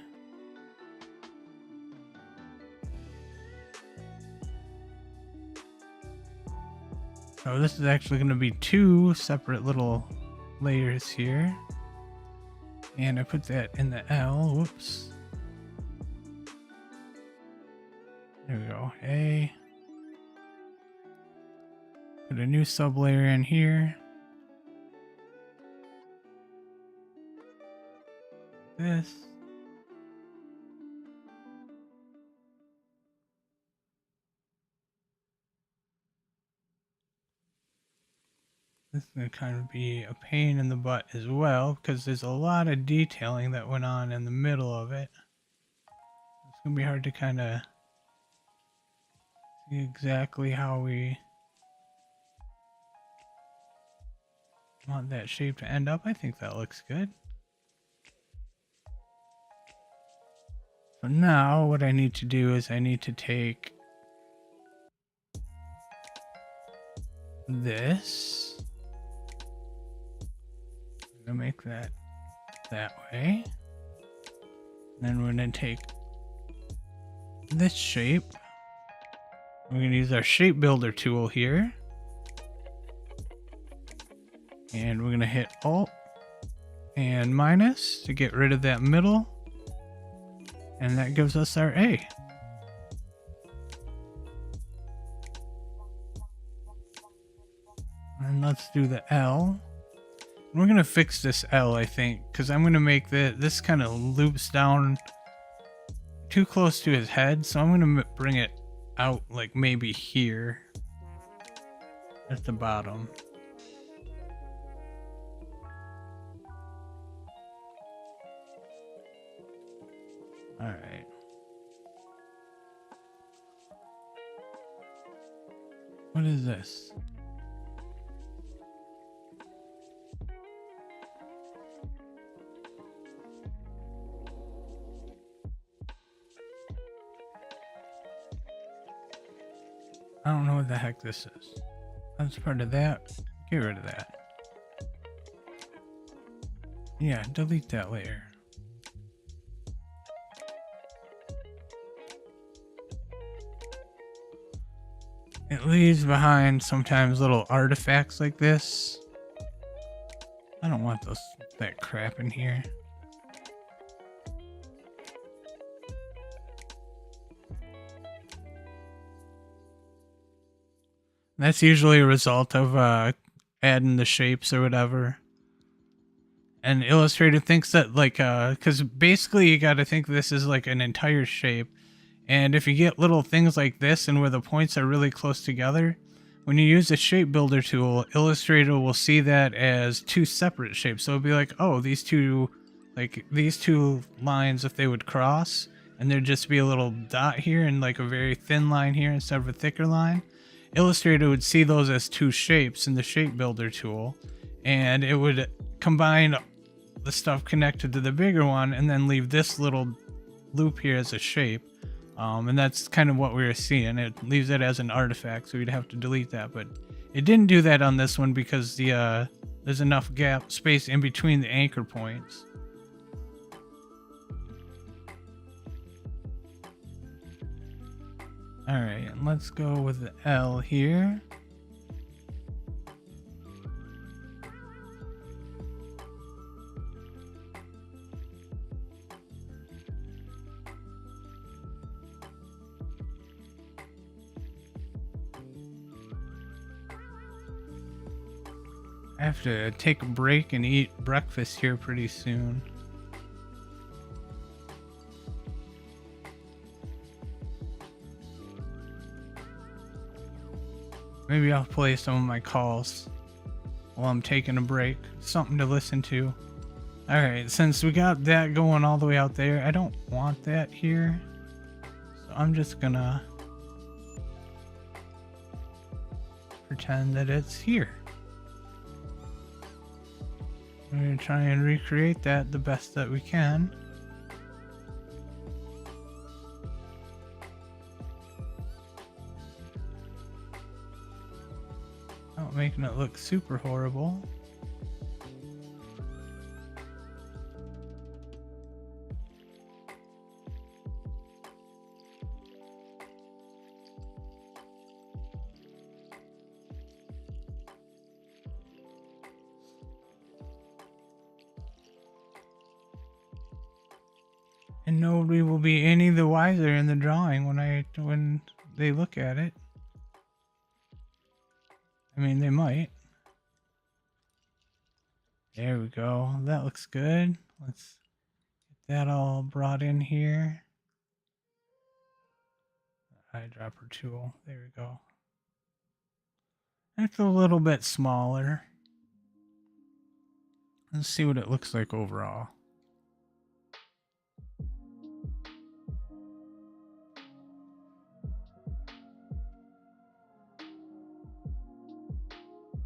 Speaker 1: So this is actually going to be two separate little layers here. And I put that in the L. Whoops. There we go. A. Put a new sublayer in here. This. This is going to kind of be a pain in the butt as well, because there's a lot of detailing that went on in the middle of it. It's going to be hard to kind of see exactly how we want that shape to end up. I think that looks good. So now what I need to do is I need to take this. I'm going to make that way. Then we're going to take this shape. We're going to use our shape builder tool here. And we're going to hit Alt and minus to get rid of that middle. And that gives us our A. And let's do the L. We're going to fix this L, I think, because I'm going to make this kind of loops down too close to his head. So I'm going to bring it out like maybe here at the bottom. All right. What is this? I don't know what the heck this is. That's part of that. Get rid of that. Yeah, delete that layer. It leaves behind sometimes little artifacts like this. I don't want that crap in here. That's usually a result of adding the shapes or whatever. And Illustrator thinks that because basically you got to think this is like an entire shape. And if you get little things like this and where the points are really close together, when you use the shape builder tool, Illustrator will see that as two separate shapes. So it'll be like, oh, these two lines, if they would cross, and there'd just be a little dot here and like a very thin line here instead of a thicker line. Illustrator would see those as two shapes in the shape builder tool, and it would combine the stuff connected to the bigger one and then leave this little loop here as a shape. And that's kind of what we were seeing. It leaves it as an artifact, so we'd have to delete that. But it didn't do that on this one because there's enough space in between the anchor points. Alright, and let's go with the L here. I have to take a break and eat breakfast here pretty soon. Maybe I'll play some of my calls while I'm taking a break. Something to listen to. Alright, since we got that going all the way out there, I don't want that here. So I'm just gonna pretend that it's here. We're gonna try and recreate that the best that we can. Not making it look super horrible. And nobody will be any the wiser in the drawing when they look at it. I mean, they might. There we go. That looks good. Let's get that all brought in here. Eyedropper tool. There we go. That's a little bit smaller. Let's see what it looks like overall.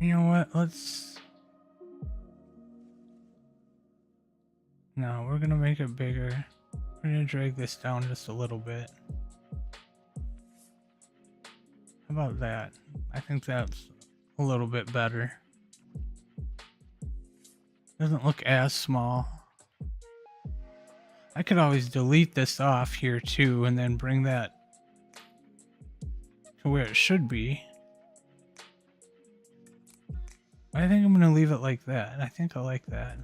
Speaker 1: You know what? No, we're gonna make it bigger. We're gonna drag this down just a little bit. How about that? I think that's a little bit better. Doesn't look as small. I could always delete this off here too and then bring that to where it should be. I think I'm gonna leave it like that. I think I like that.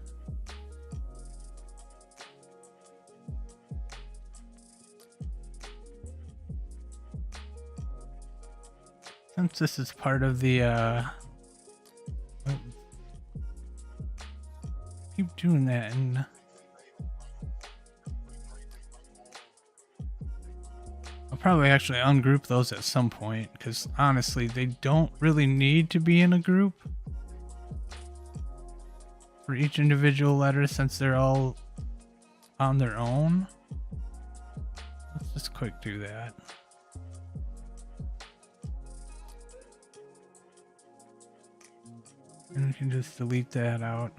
Speaker 1: Since this is part of the keep doing that, and I'll probably actually ungroup those at some point, because honestly they don't really need to be in a group for each individual letter since they're all on their own. Let's just quick do that. And we can just delete that out.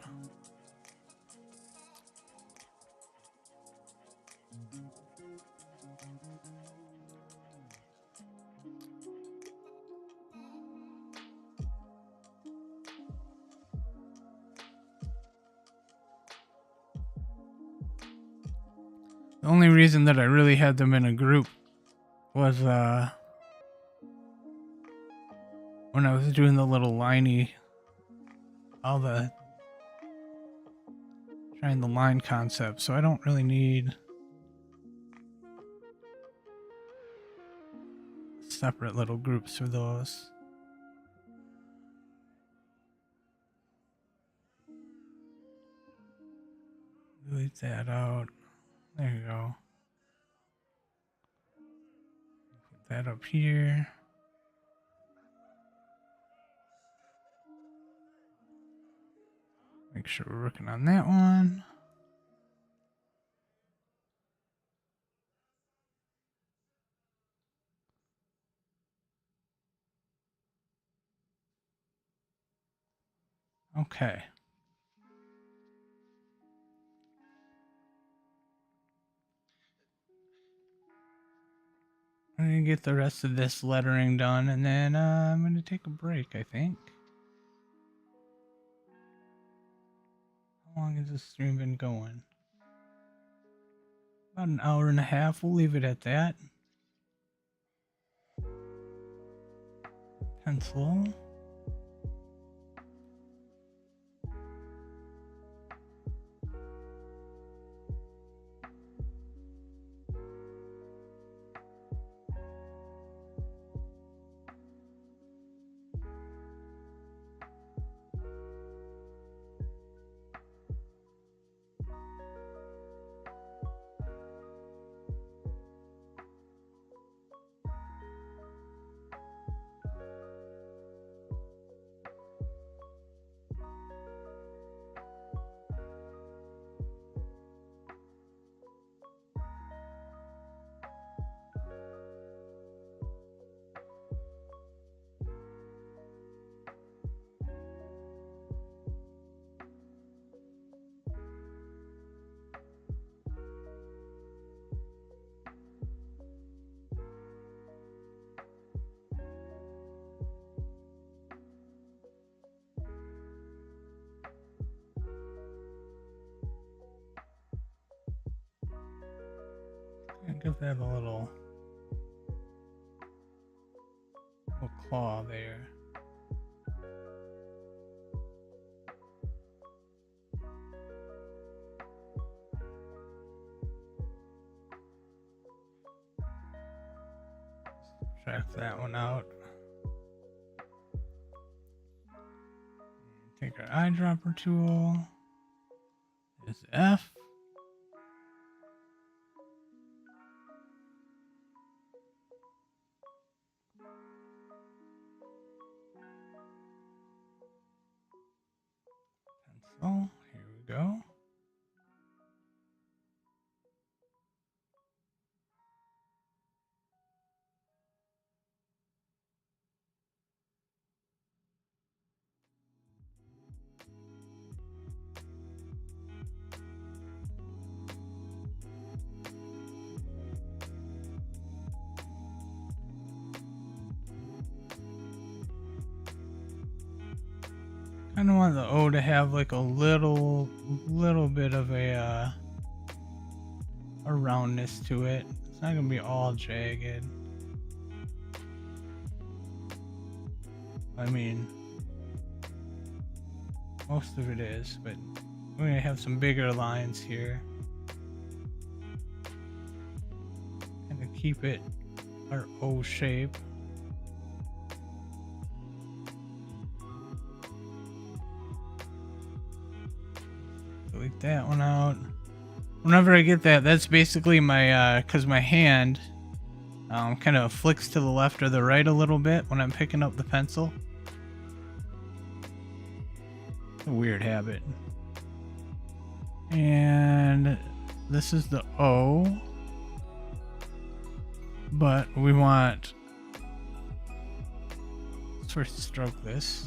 Speaker 1: The only reason that I really had them in a group was when I was doing the little liney, trying the line concept, so I don't really need separate little groups for those. Delete that out. There you go. Put that up here. Make sure we're working on that one. Okay. I'm gonna get the rest of this lettering done, and then I'm gonna take a break, I think. How long has this stream been going? About an hour and a half. We'll leave it at that. Pencil. Give that a little claw there. Subtract that one out. Take our eyedropper tool. There's F. Pencil. Here we go. I kind of want the O to have like a little bit of a roundness to it. It's not gonna be all jagged. I mean, most of it is, but we're gonna have some bigger lines here. Kind of keep it our O shape. Delete that one out. Whenever I get that, that's basically my, cause my hand kind of flicks to the left or the right a little bit when I'm picking up the pencil. It's a weird habit. And this is the O, but we want, let's first stroke this.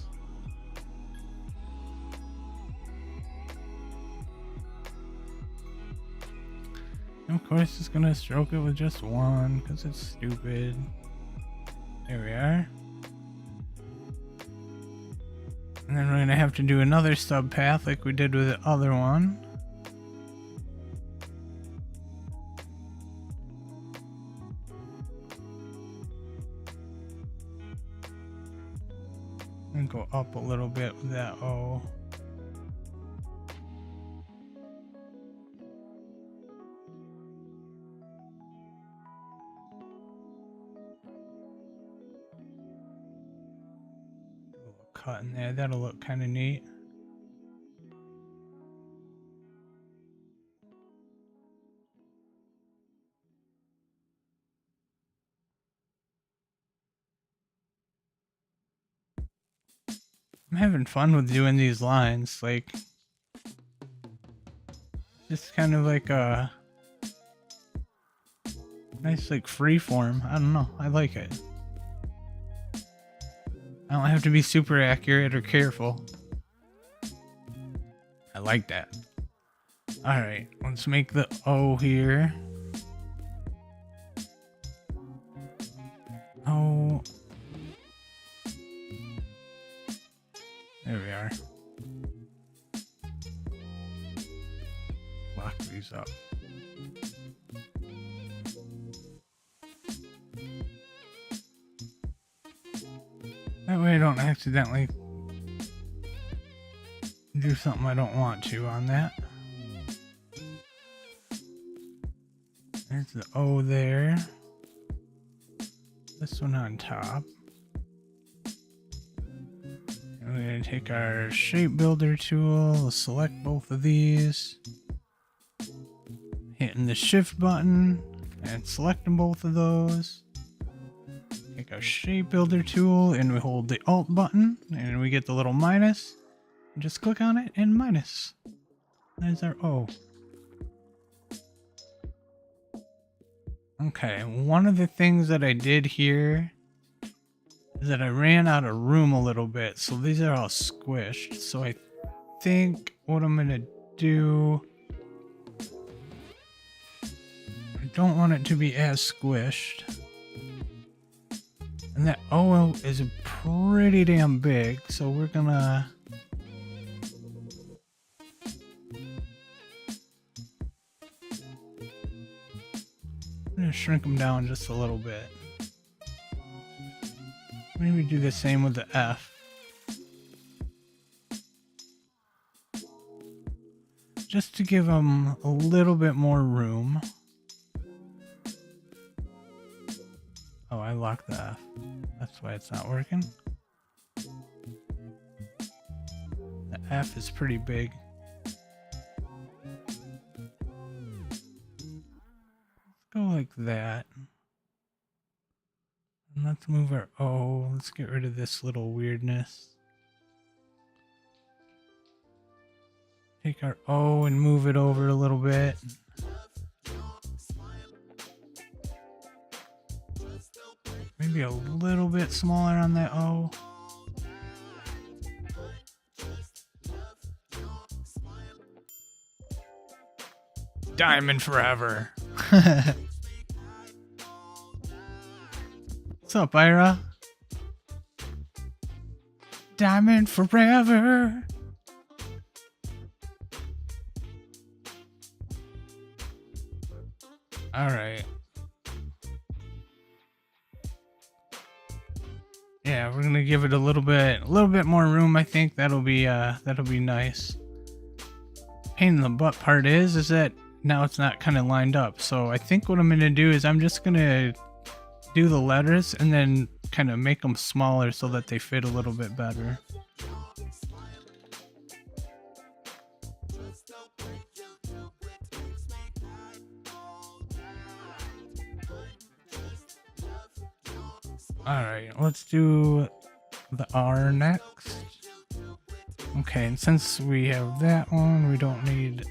Speaker 1: Of course, it's gonna stroke it with just one because it's stupid. There we are. And then we're gonna have to do another sub path like we did with the other one. And go up a little bit with that O. Cut in there, that'll look kind of neat. I'm having fun with doing these lines, like just kind of like a nice like free form. I don't know, I like it. I don't have to be super accurate or careful. I like that. Alright, let's make the O here. O. There we are. Lock these up. That way I don't accidentally do something I don't want to on that. There's the O there. This one on top. And we're going to take our shape builder tool, select both of these. Hitting the shift button and selecting both of those. Take our shape builder tool and we hold the alt button and we get the little minus. Just click on it and minus. There's our O. Okay, one of the things that I did here is that I ran out of room a little bit, so these are all squished. So I think what I'm gonna do, I don't want it to be as squished. And that O is pretty damn big, so we're gonna shrink them down just a little bit. Maybe do the same with the F. Just to give them a little bit more room. Oh, I locked the F. That's why it's not working. The F is pretty big. Let's go like that. And let's move our O. Let's get rid of this little weirdness. Take our O and move it over a little bit. Maybe a little bit smaller on that O. Diamond forever. What's up, Ira? Diamond forever. All right. Yeah, we're gonna give it a little bit more room. I think that'll be nice. Pain in the butt part is that now it's not kind of lined up. So I think what I'm gonna do is I'm just gonna do the letters and then kind of make them smaller so that they fit a little bit better. Alright, let's do the R next. Okay, and since we have that one, we don't need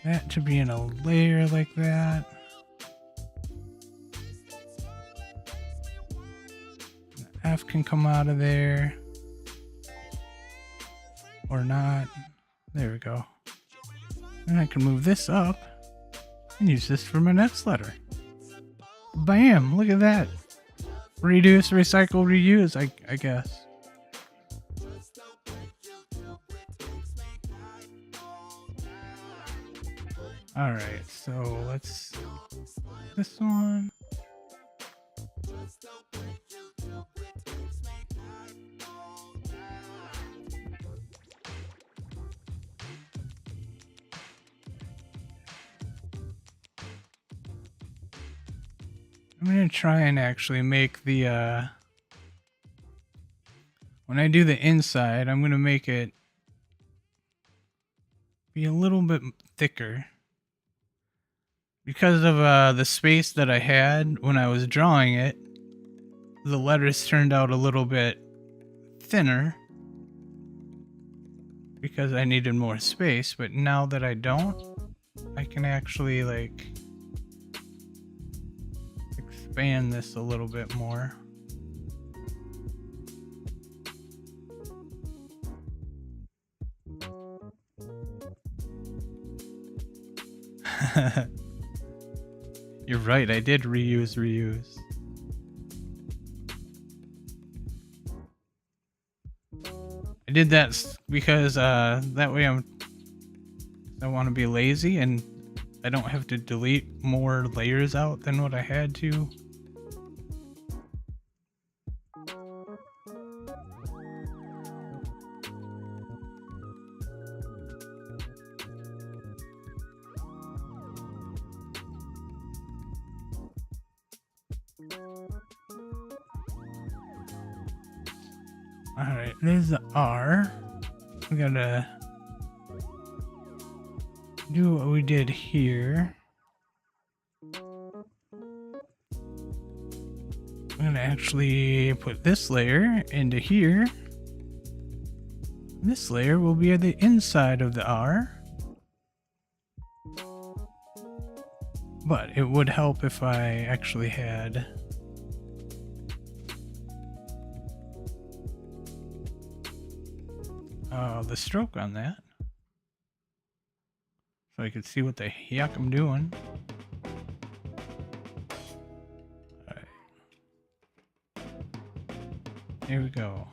Speaker 1: that to be in a layer like that. The F can come out of there. Or not. There we go. And I can move this up and use this for my next letter. Bam! Look at that. Reduce, recycle, reuse, I guess. Alright, so let's... this one. I'm gonna try and actually make the, when I do the inside, I'm gonna make it be a little bit thicker. Because of, the space that I had when I was drawing it, the letters turned out a little bit thinner. Because I needed more space, but now that I don't, I can actually, like... expand this a little bit more. You're right, I did reuse. I did that because that way I want to be lazy and I don't have to delete more layers out than what I had to. Alright, there's the R. We gotta do what we did here. I'm gonna actually put this layer into here. This layer will be at the inside of the R. But it would help if I actually had the stroke on that. So I could see what the heck I'm doing. Alright. Here we go.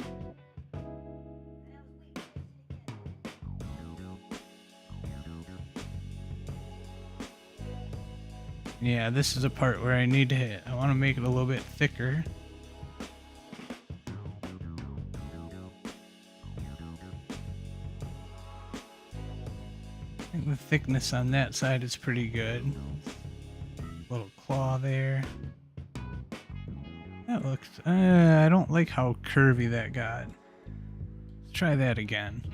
Speaker 1: Yeah, this is a part where I need to hit. I want to make it a little bit thicker. I think the thickness on that side is pretty good. Little claw there. That looks, I don't like how curvy that got. Let's try that again.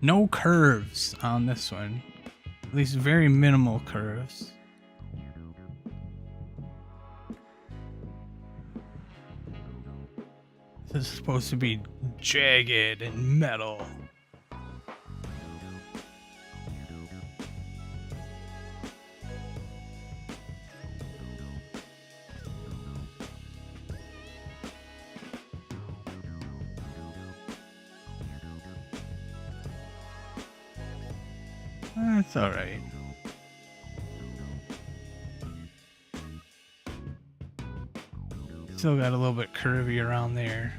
Speaker 1: No curves on this one. At least very minimal curves. This is supposed to be jagged and metal. That's alright. Still got a little bit curvy around there.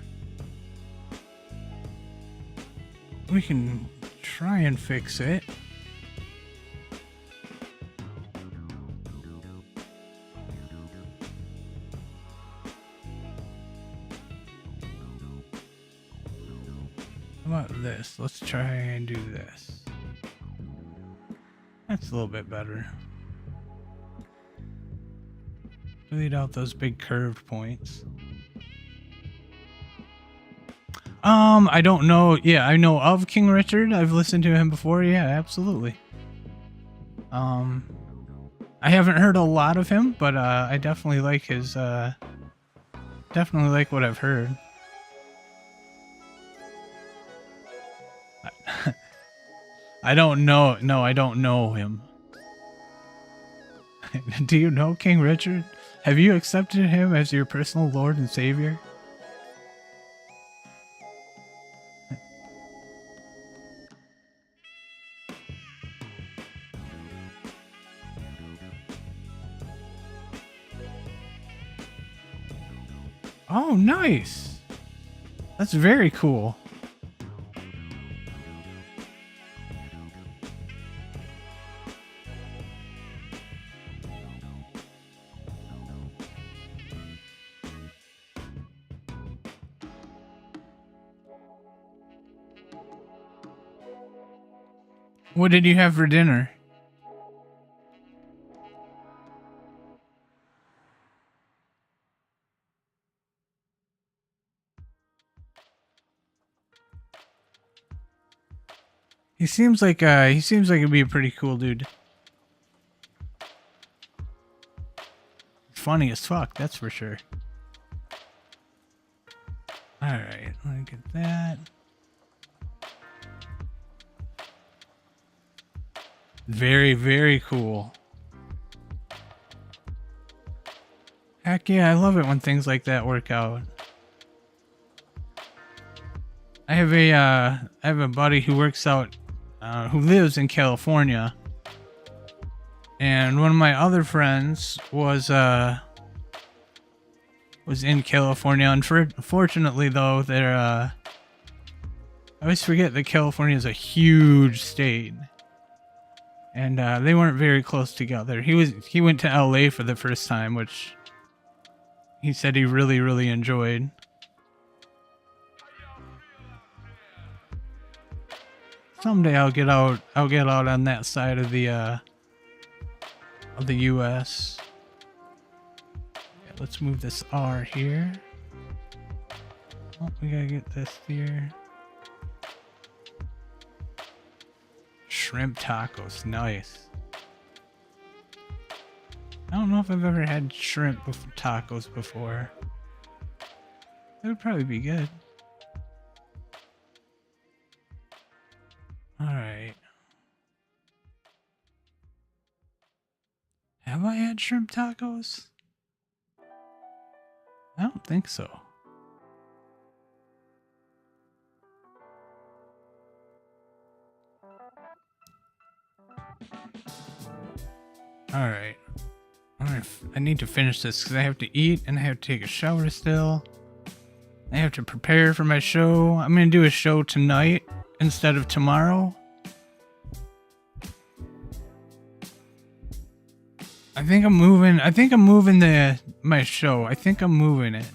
Speaker 1: We can try and fix it. How about this? Let's try and do this. That's a little bit better. Delete out those big curved points. I don't know. Yeah, I know of King Richard. I've listened to him before. Yeah, absolutely. I haven't heard a lot of him, but I definitely like his definitely like what I've heard. I don't know. No, I don't know him. Do you know King Richard? Have you accepted him as your personal Lord and Savior? Oh, nice. That's very cool. What did you have for dinner? He seems like he'd be a pretty cool dude. Funny as fuck, that's for sure. Alright, let me get that. Very, very cool. Heck yeah, I love it when things like that work out. I have a buddy who works out, who lives in California, and one of my other friends was in California. Unfortunately, though, I always forget that California is a huge state, and they weren't very close together. He went to LA for the first time, which he said he really, really enjoyed. Someday I'll get out on that side of the US. Okay, let's move this R here. Oh, we gotta get this here. Shrimp tacos, nice. I don't know if I've ever had shrimp tacos before. That would probably be good. Alright. Have I had shrimp tacos? I don't think so. Alright. I need to finish this because I have to eat and I have to take a shower still. I have to prepare for my show. I'm going to do a show tonight instead of tomorrow. I think I'm moving my show. I think I'm moving it.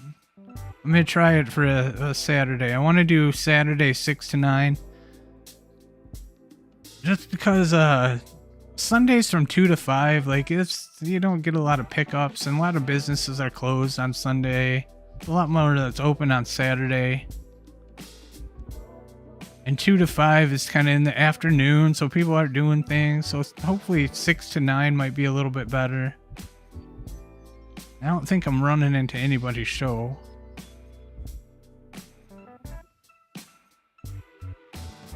Speaker 1: I'm going to try it for a Saturday. I want to do Saturday 6 to 9. Just because Sundays from 2 to 5, like you don't get a lot of pickups, and a lot of businesses are closed on Sunday. A lot more that's open on Saturday. And 2 to 5 is kind of in the afternoon, so people aren't doing things. So hopefully 6 to 9 might be a little bit better. I don't think I'm running into anybody's show.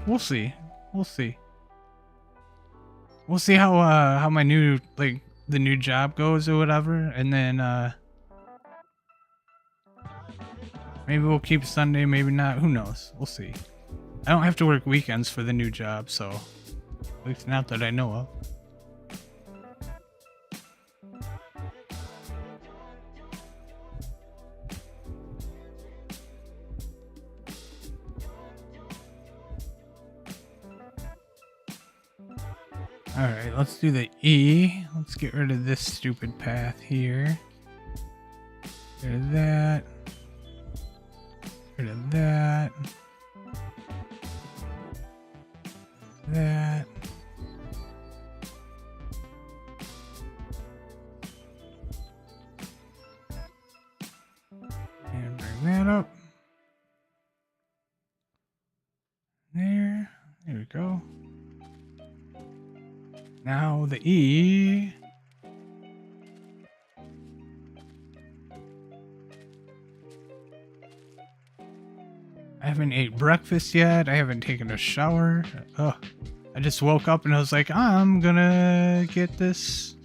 Speaker 1: We'll see. We'll see. We'll see how my new, like, the new job goes or whatever, and then maybe we'll keep Sunday, maybe not. Who knows? We'll see. I don't have to work weekends for the new job, so at least not that I know of. Alright, let's do the E. Let's get rid of this stupid path here. Get rid of that. Get rid of that. That. And bring that up. There. There we go. Now the E. I haven't ate breakfast yet. I haven't taken a shower. Ugh. I just woke up and I was like, I'm gonna get this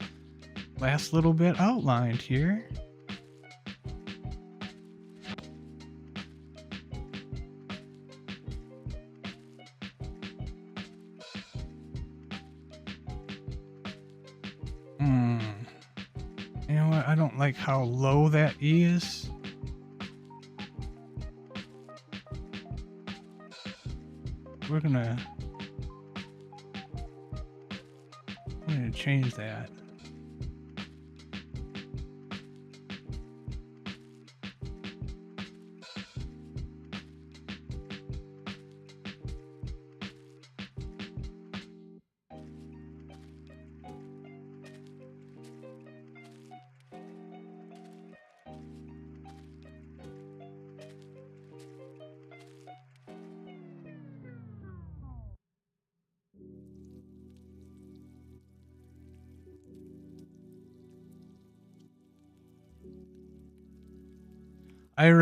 Speaker 1: last little bit outlined here. You know what? I don't like how low that E is. I'm gonna change that.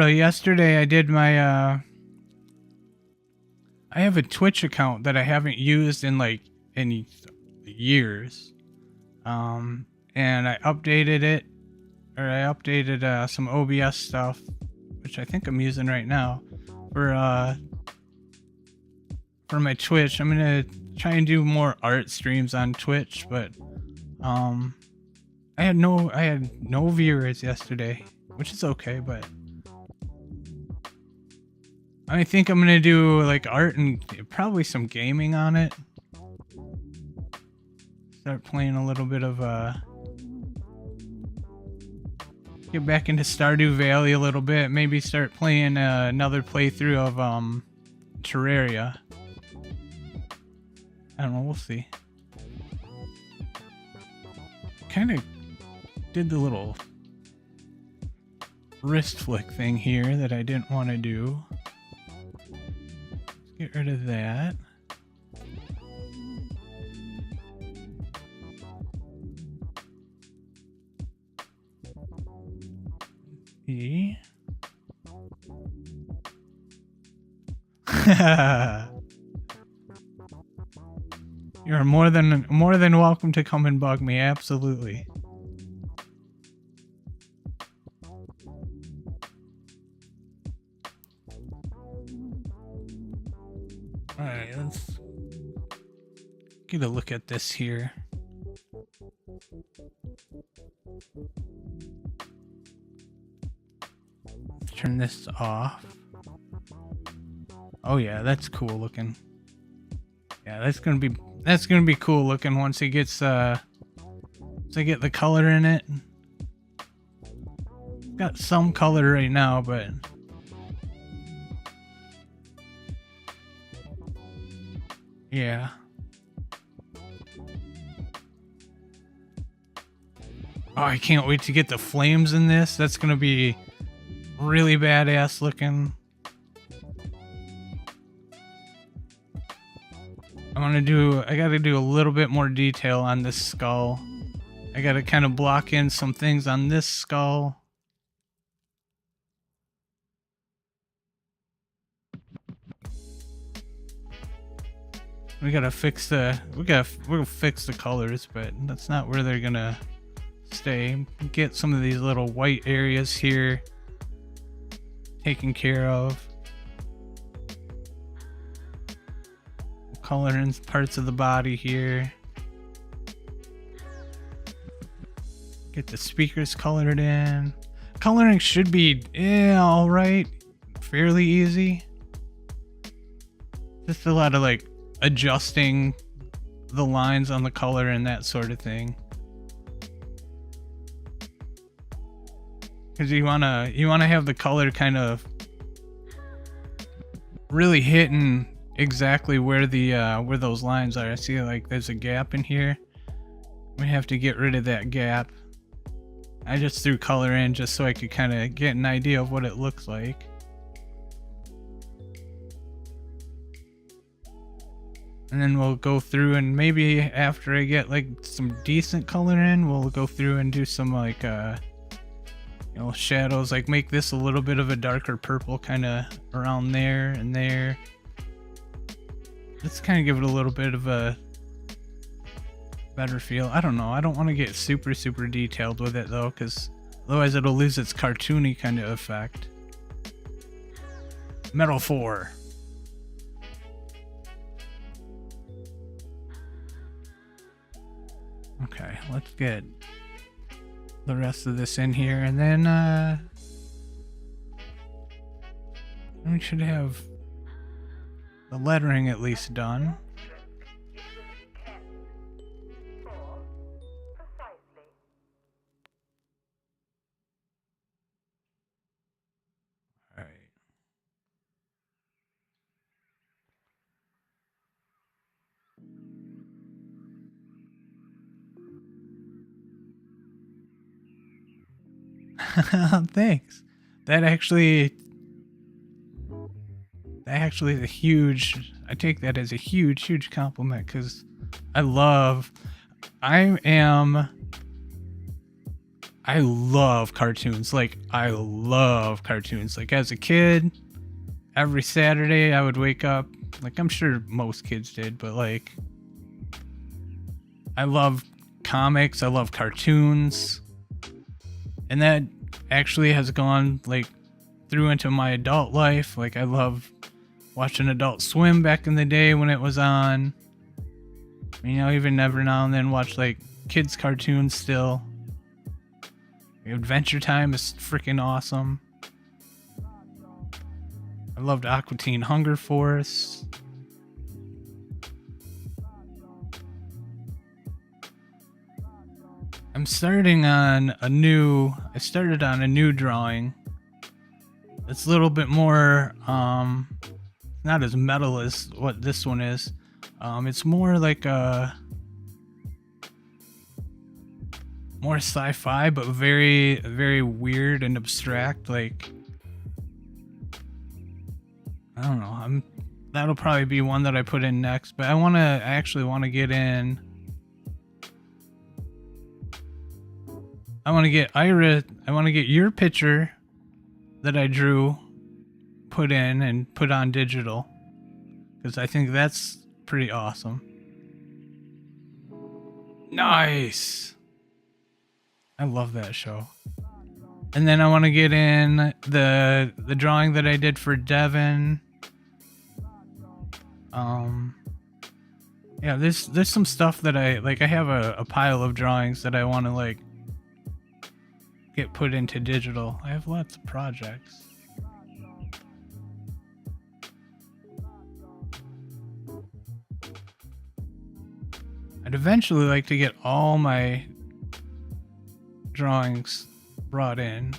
Speaker 1: Yesterday I did my, I have a Twitch account that I haven't used in like any years. And I updated it, or I updated, some OBS stuff, which I think I'm using right now, for my Twitch. I'm gonna try and do more art streams on Twitch, but, I had no viewers yesterday, which is okay, but I think I'm gonna do like art and probably some gaming on it. Start playing a little bit of get back into Stardew Valley a little bit. Maybe start playing another playthrough of Terraria. I don't know, we'll see. Kind of did the little wrist flick thing here that I didn't want to do. Get rid of that. E. You're more than welcome to come and bug me, absolutely. Alright, let's get a look at this here. Let's turn this off. Oh yeah, that's cool looking. Yeah, that's gonna be cool looking once it gets once I get the color in it. Got some color right now, but yeah. Oh, I can't wait to get the flames in this. That's gonna be really badass looking. I gotta do a little bit more detail on this skull. I gotta kind of block in some things on this skull. We'll fix the colors, but that's not where they're gonna stay. Get some of these little white areas here taken care of. Color in parts of the body here. Get the speakers colored in. Coloring should be, alright. Fairly easy. Just a lot of like adjusting the lines on the color and that sort of thing. Because you wanna have the color kind of really hitting exactly where where those lines are. I see like there's a gap in here. We have to get rid of that gap. I just threw color in just so I could kind of get an idea of what it looks like. And then we'll go through, and maybe after I get like some decent color in, we'll go through and do some like shadows, like make this a little bit of a darker purple kind of around there and there. Let's kind of give it a little bit of a better feel. I don't know. I don't want to get super detailed with it though, because otherwise it'll lose its cartoony kind of effect. Metal 4. Okay, let's get the rest of this in here, and then we should have the lettering at least done. All right. Thanks. That actually is a huge, I take that as a huge compliment, because I love cartoons. Like, I love cartoons. Like, as a kid, every Saturday I would wake up, like, I'm sure most kids did, but like, I love comics, I love cartoons. And that actually has gone like through into my adult life. Like, I love watching Adult Swim back in the day when it was on. Even every now and then watch like kids cartoons still. Adventure Time is freaking awesome. I loved Aqua Teen Hunger Force. I started on a new drawing. It's a little bit more, not as metal as what this one is. It's more like more sci-fi, but very weird and abstract. Like, I don't know. That'll probably be one that I put in next. But I actually want to get in. I want to get your picture that I drew put in and put on digital, because I think that's pretty awesome. Nice. I love that show. And then I want to get in the drawing that I did for Devin. Yeah, there's some stuff that I have a pile of drawings that I want to like get put into digital. I have lots of projects. I'd eventually like to get all my drawings brought in.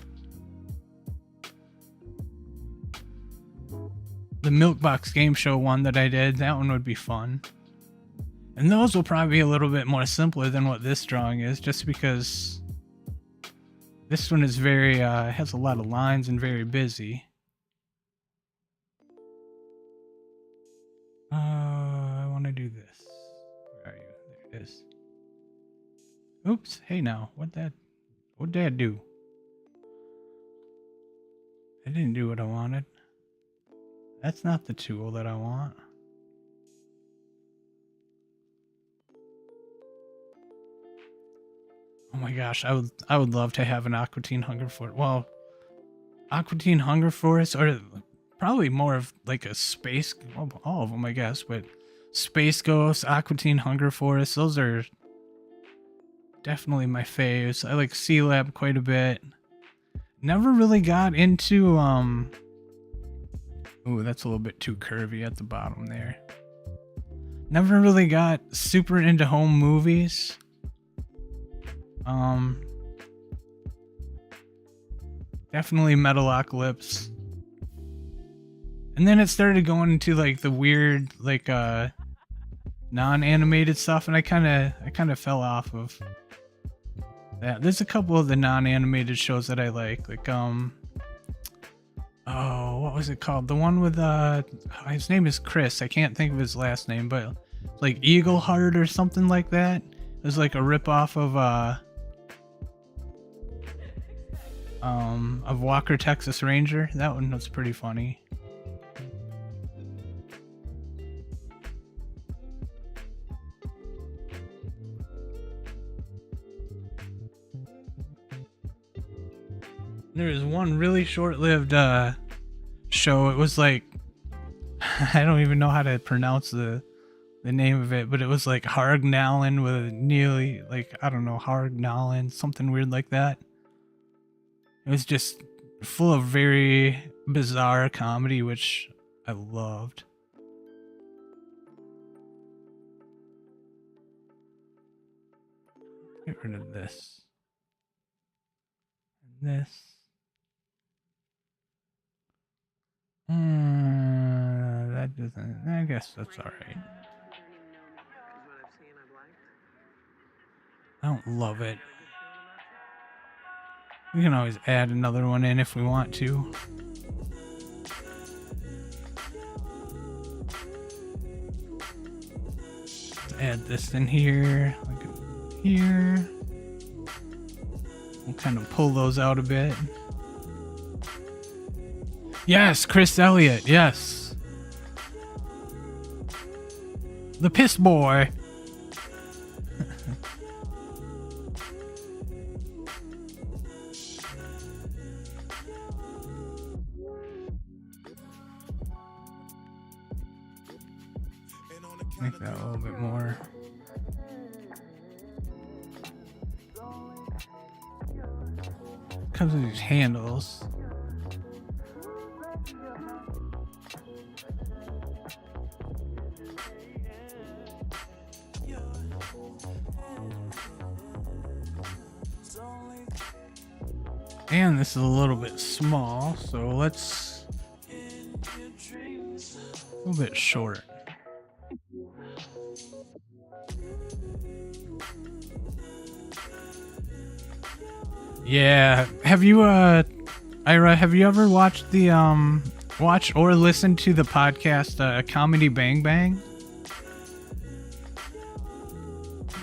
Speaker 1: The Milkbox Game Show one that I did, that one would be fun. And those will probably be a little bit more simpler than what this drawing is, just because This one is very, has a lot of lines and very busy. I want to do this. Where are you? There it is. Oops. Hey now. What'd that do? I didn't do what I wanted. That's not the tool that I want. Oh my gosh, I would love to have an Aqua Teen Hunger Force. Well, Aqua Teen Hunger Force, or probably more of like a space, well, all of them I guess, but Space Ghost, Aqua Teen Hunger Force, those are definitely my faves. I like Sea Lab quite a bit. Never really got into ooh, that's a little bit too curvy at the bottom there. Never really got super into home movies. Definitely Metalocalypse. And then it started going into like the weird, like non-animated stuff, and I kinda fell off of that. There's a couple of the non-animated shows that I like oh, what was it called? The one with his name is Chris. I can't think of his last name, but like Eagle Heart or something like that. It was like a ripoff of Walker Texas Ranger. That one was pretty funny. There was one really short-lived show. It was like I don't even know how to pronounce the name of it, but it was like Hargnallen with a nearly like I don't know, Hargnallen, something weird like that. It was just full of very bizarre comedy, which I loved. Get rid of this. And this. That doesn't. I guess that's alright. I don't love it. We can always add another one in if we want to. Let's add this in here, like here. We'll kind of pull those out a bit. Yes, Chris Elliott, yes. The Piss Boy. Make that a little bit more. Comes with these handles. And this is a little bit small, so let's a little bit short. Yeah, have you Ira, have you ever watched the watch or listened to the podcast Comedy Bang Bang?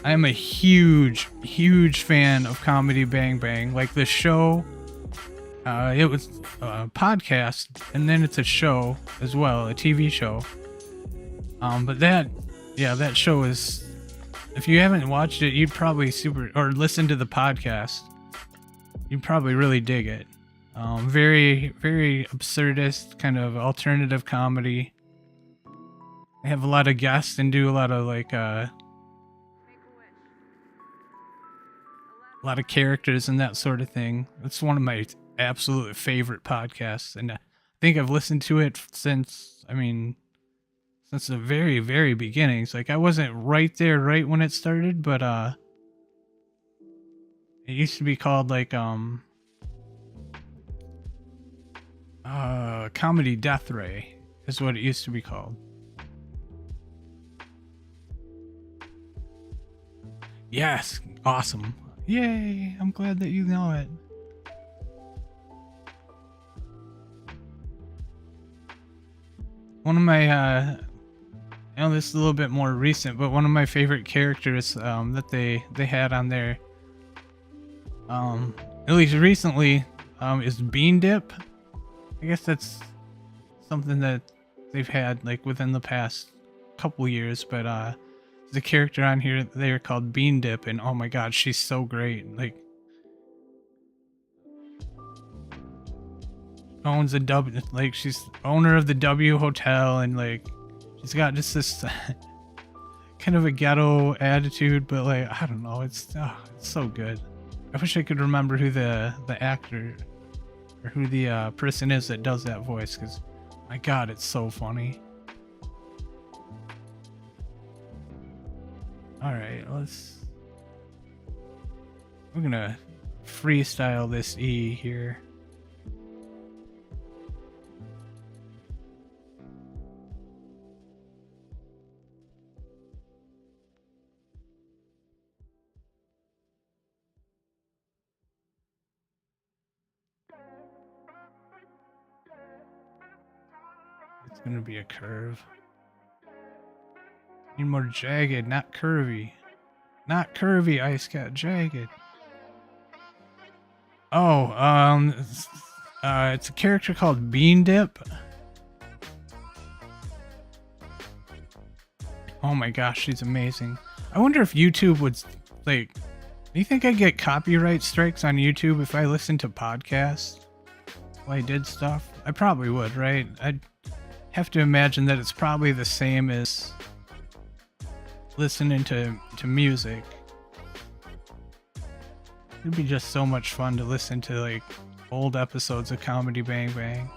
Speaker 1: I am a huge fan of Comedy Bang Bang. Like the show, it was a podcast and then it's a show as well, a TV show. But that show is, if you haven't watched it, you'd probably or listen to the podcast. You'd probably really dig it. Very absurdist kind of alternative comedy. They have a lot of guests and do a lot of like a lot of characters and that sort of thing. It's one of my absolute favorite podcasts, and I think I've listened to it since the very beginnings. Like I wasn't right there right when it started, but it used to be called like Comedy Death Ray is what it used to be called. Yes, awesome. Yay, I'm glad that you know it. One of my, I know this is a little bit more recent, but one of my favorite characters that they had on there, at least recently, is Bean Dip. I guess that's something that they've had like within the past couple years, but the character on here they are called Bean Dip, and oh my god, she's so great. Like owns a W, like she's owner of the W Hotel, and like she's got just this kind of a ghetto attitude, but like I don't know, it's so good. I wish I could remember who the actor or who the person is that does that voice, because my god, it's so funny. All right, we're gonna freestyle this E here. It's gonna be a curve. Need more jagged, not curvy. Not curvy, Ice Cat, jagged. Oh, it's a character called Bean Dip. Oh my gosh, she's amazing. I wonder if YouTube would, like, do you think I'd get copyright strikes on YouTube if I listened to podcasts while I did stuff? I probably would, right? I'd have to imagine that it's probably the same as listening to music. It'd be just so much fun to listen to like old episodes of Comedy Bang Bang.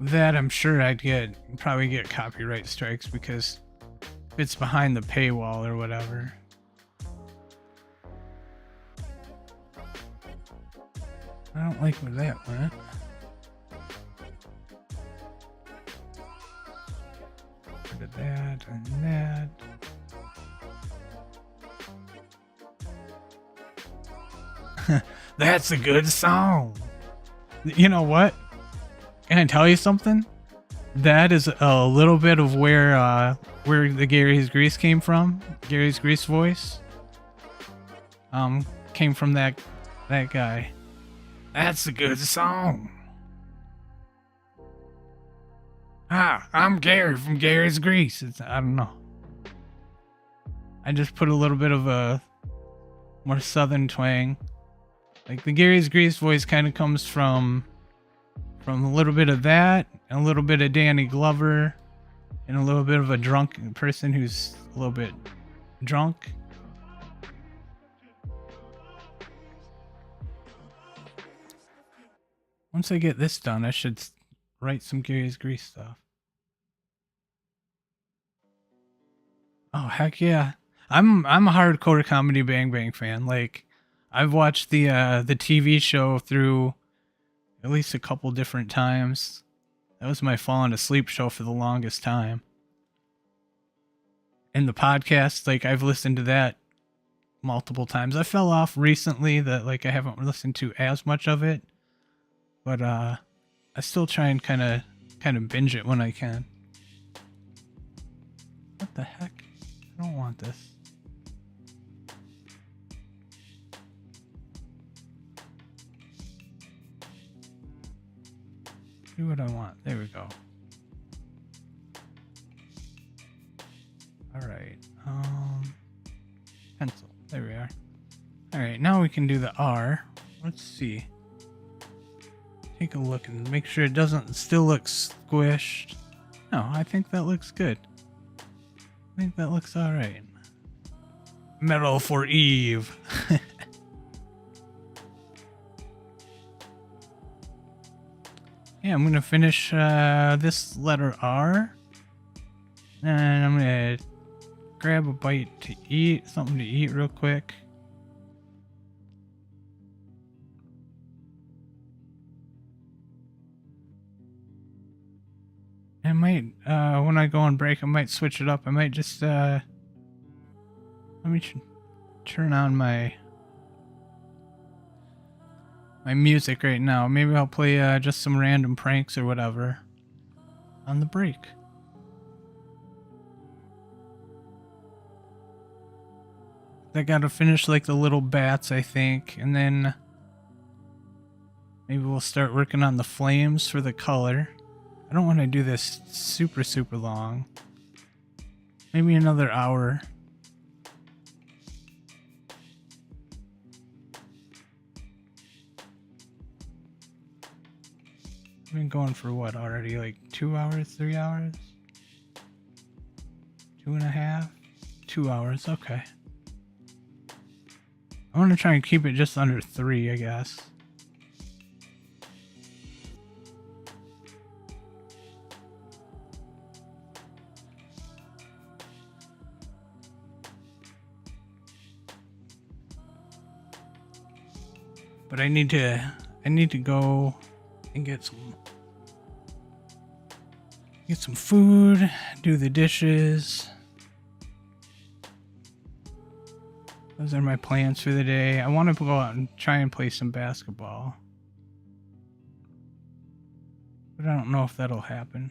Speaker 1: That I'm sure I'd probably get copyright strikes because it's behind the paywall or whatever. I don't like where that went. Rid of that and that. That's a good song. You know what? Can I tell you something? That is a little bit of where the Gary's Grease came from. Gary's Grease voice came from that guy. That's a good song. I'm Gary from Gary's Grease. I don't know. I just put a little bit of a more southern twang. Like the Gary's Grease voice kind of comes from a little bit of that, and a little bit of Danny Glover, and a little bit of a drunk person who's a little bit drunk. Once I get this done, I should write some Gary's Grease stuff. Oh heck yeah! I'm a hardcore Comedy Bang Bang fan. Like, I've watched the TV show through at least a couple different times. That was my falling asleep show for the longest time. And the podcast, like I've listened to that multiple times. I fell off recently that like I haven't listened to as much of it. But I still try and kind of binge it when I can. What the heck? I don't want this. Do what I want. There we go. All right. Pencil. There we are. All right. Now we can do the R. Let's see. Take a look and make sure it doesn't still look squished. No, I think that looks good. I think that looks all right. Metal for Eve. Yeah, I'm gonna finish this letter R, and I'm gonna grab a bite to eat, something to eat real quick. might, when I go on break, I might switch it up. I might just, let me turn on my music right now. Maybe I'll play, just some random pranks or whatever on the break. I gotta finish, like, the little bats, I think, and then maybe we'll start working on the flames for the color. I don't want to do this super, super long. Maybe another hour. I've been going for what already? Like 2 hours, 3 hours? 2.5? 2 hours, okay. I want to try and keep it just under 3, I guess. But I need to go and get some food, do the dishes. Those are my plans for the day. I want to go out and try and play some basketball. But I don't know if that'll happen.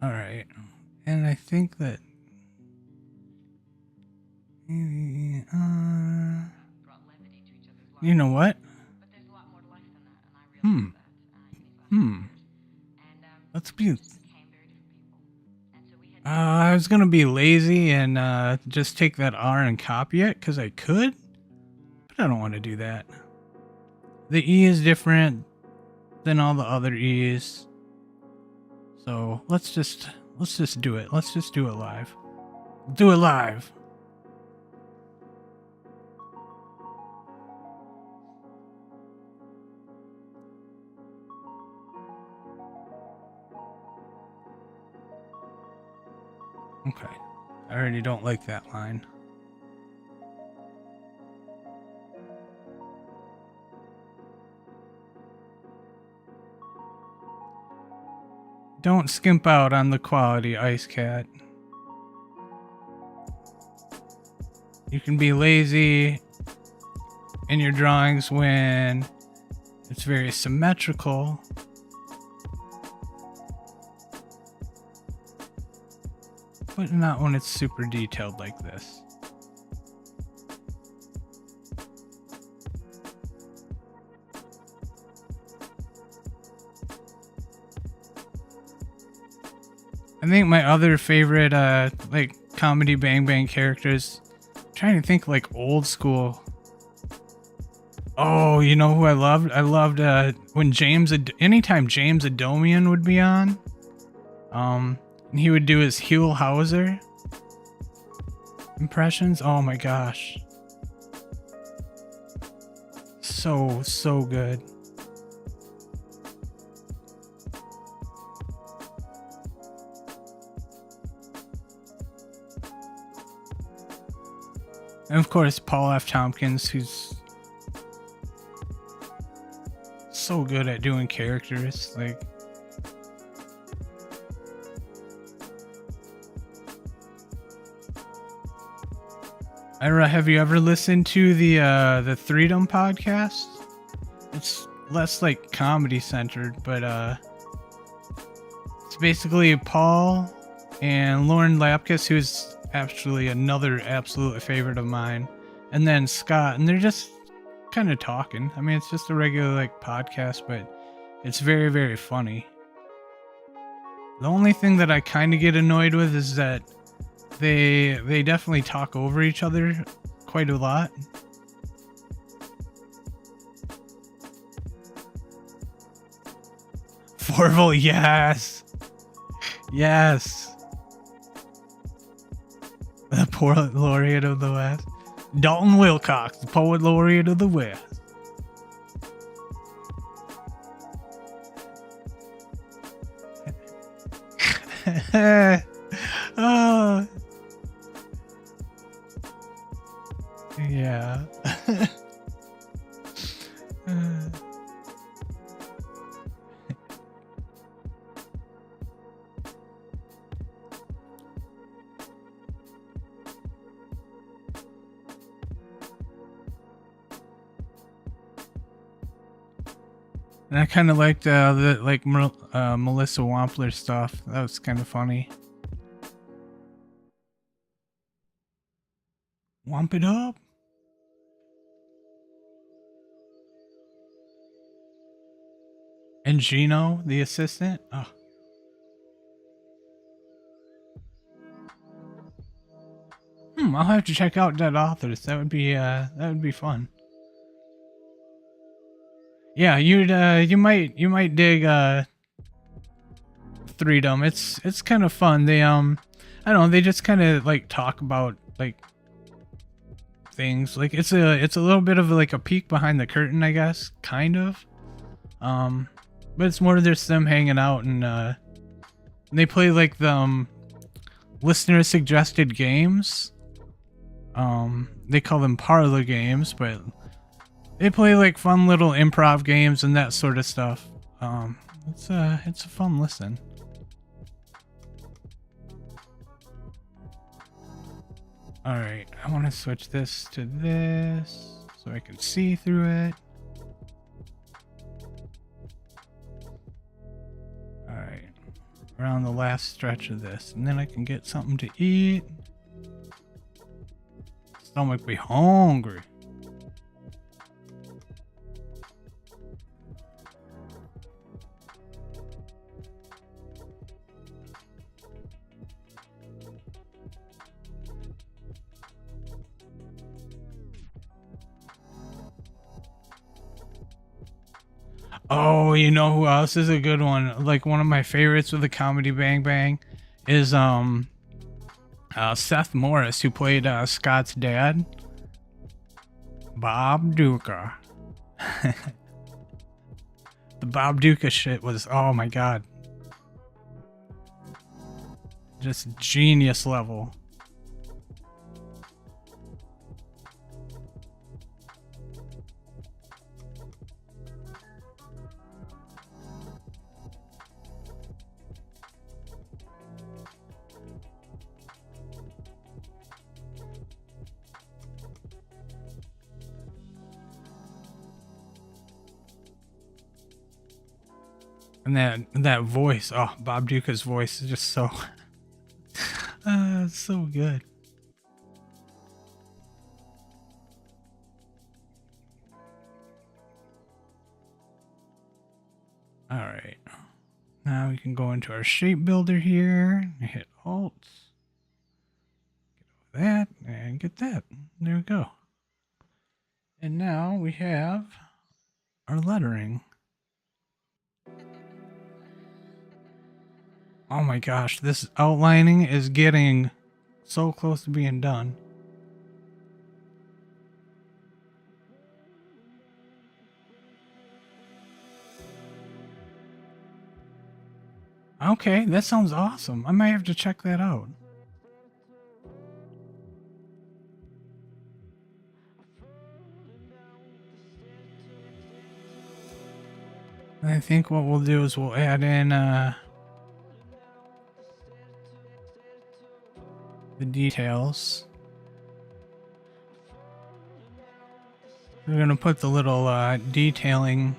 Speaker 1: Alright. And I think that... you know what? Let's be... I was gonna be lazy and just take that R and copy it, because I could. But I don't want to do that. The E is different than all the other E's. So let's just do it. Let's just do it live. Do it live. Okay. I already don't like that line. Don't skimp out on the quality, Ice Cat. You can be lazy in your drawings when it's very symmetrical. But not when it's super detailed like this. I think my other favorite, like, comedy Bang Bang characters, I'm trying to think, like, old school. Oh, you know who I loved? I loved, when anytime James Adomian would be on, and he would do his Huell Hauser impressions. Oh my gosh. So good. And of course, Paul F. Tompkins, who's so good at doing characters. Like, Ira, have you ever listened to the Freedom podcast? It's less like comedy centered, but it's basically Paul and Lauren Lapkus, who's actually another absolute favorite of mine, and then Scott, and they're just kind of talking. I mean, it's just a regular like podcast, but it's very, very funny. The only thing that I kind of get annoyed with is that they definitely talk over each other quite a lot. Forval, yes. Yes. The poet laureate of the West. Dalton Wilcox, the poet laureate of the West. Oh. Yeah. And I kind of liked the Melissa Wampler stuff. That was kind of funny. Wamp it up. And Gino, the assistant. Oh. I'll have to check out Dead Authors. That would be fun. Yeah, you might dig Freedom. It's kind of fun. They I don't know, they just kind of like talk about like things. Like it's a little bit of like a peek behind the curtain, I guess, kind of. But it's more just them hanging out and they play like the listener suggested games. They call them parlor games, but they play like fun little improv games and that sort of stuff. It's a fun listen. Alright, I want to switch this to this so I can see through it. Alright, around the last stretch of this, and then I can get something to eat. Stomach be hungry. Oh, you know who else is a good one? Like one of my favorites with the Comedy Bang Bang is Seth Morris, who played Scott's dad, Bob Duca. The Bob Duca shit was, oh my god, just genius level. And that voice, oh, Bob Duca's voice is just so, so good. All right, now we can go into our shape builder here. Hit Alt, get over that, and get that. There we go. And now we have our lettering. Oh my gosh, this outlining is getting so close to being done. Okay, that sounds awesome. I might have to check that out. I think what we'll do is we'll add in the details. We're gonna put the little detailing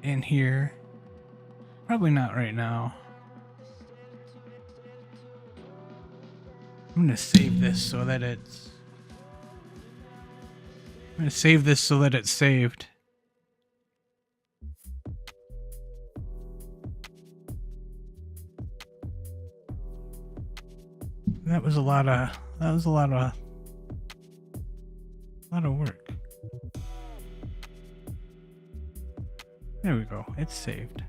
Speaker 1: in here. Probably not right now. I'm gonna save this so that it's... I'm gonna save this so that it's saved. That was a lot of work. There we go. It's saved.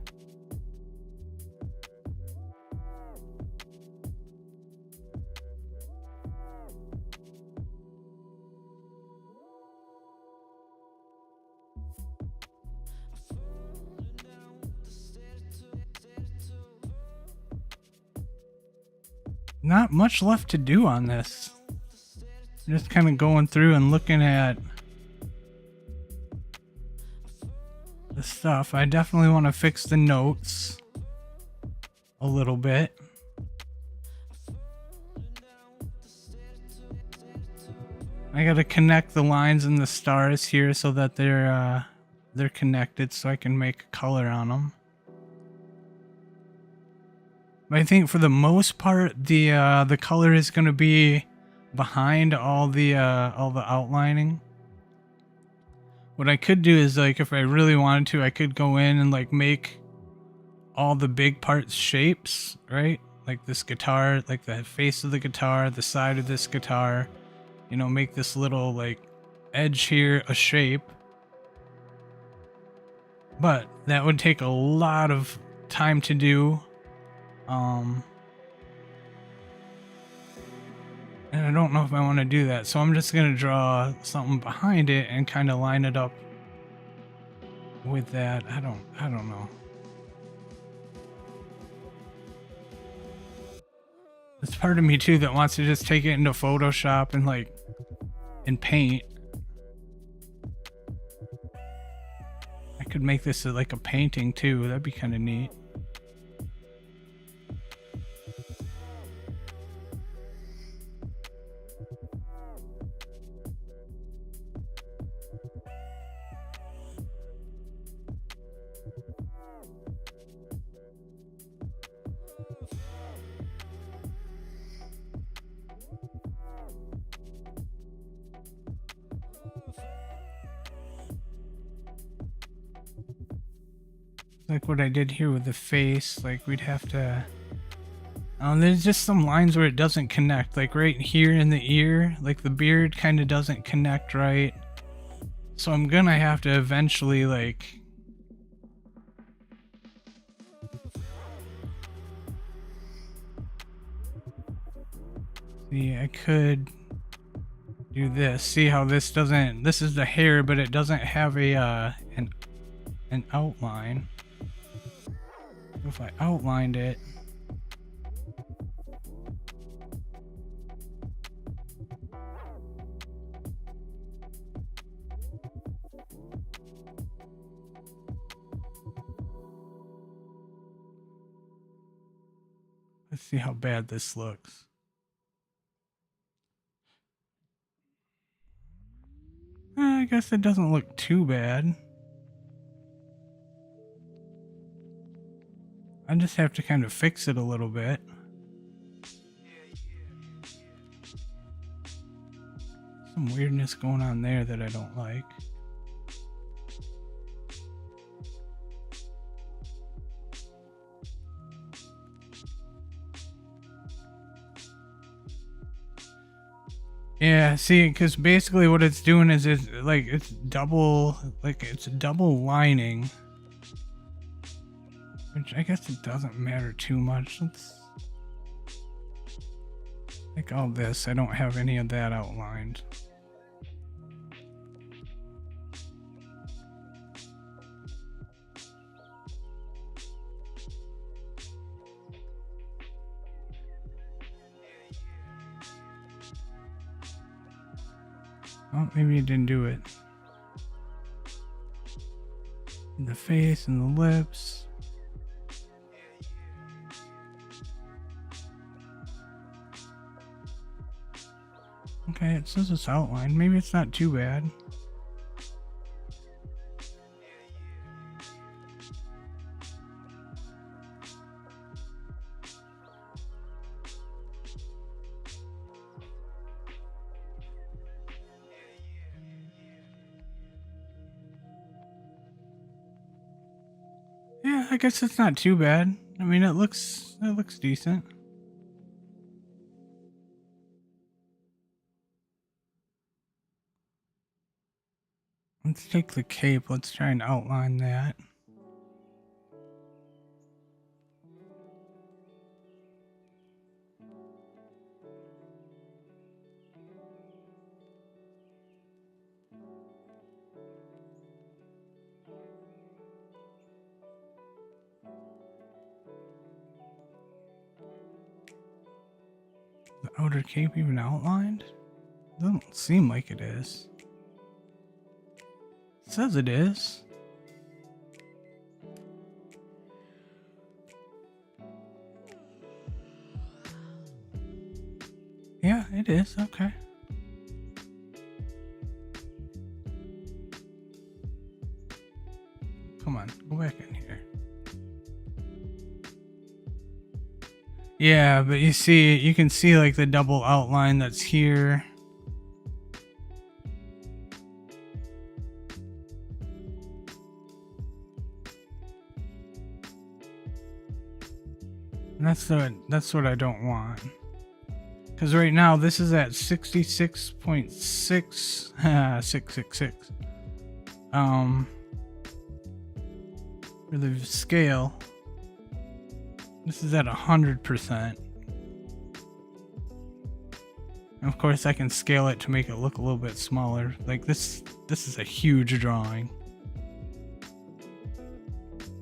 Speaker 1: Not much left to do on this. I'm just kind of going through and looking at the stuff. I definitely want to fix the notes a little bit. I gotta connect the lines and the stars here so that they're connected, so I can make a color on them. But I think for the most part, the color is gonna be behind all the outlining. What I could do is, like, if I really wanted to, I could go in and like make all the big parts shapes, right? Like this guitar, like the face of the guitar, the side of this guitar. You know, make this little like edge here a shape. But that would take a lot of time to do. And I don't know if I want to do that. So I'm just going to draw something behind it and kind of line it up with that. I don't know. There's part of me too that wants to just take it into Photoshop and like and paint. I could make this like a painting too. That'd be kind of neat. Like what I did here with the face, like we'd have to there's just some lines where it doesn't connect, like right here in the ear, like the beard kind of doesn't connect right, so I'm gonna have to eventually like see. I could do this. See how this doesn't, this is the hair but it doesn't have a an outline. If I outlined it, let's see how bad this looks. I guess it doesn't look too bad. I just have to kind of fix it a little bit. Some weirdness going on there that I don't like. Yeah, see, because basically what it's doing is it's like it's double lining. Which I guess it doesn't matter too much. Let's like all this. I don't have any of that outlined. Oh, maybe it didn't do it. The face and the lips. Okay, it says it's outlined. Maybe it's not too bad. Yeah, I guess it's not too bad. I mean, it looks decent. Let's take the cape. Let's try and outline that. The outer cape even outlined? Doesn't seem like it is. It says it is. Yeah, it is. Okay. Come on, go back in here. Yeah, but you can see like the double outline that's here. And that's what I don't want. Because right now this is at 66.6 666. For the scale, this is at 100%. And of course I can scale it to make it look a little bit smaller. Like this is a huge drawing.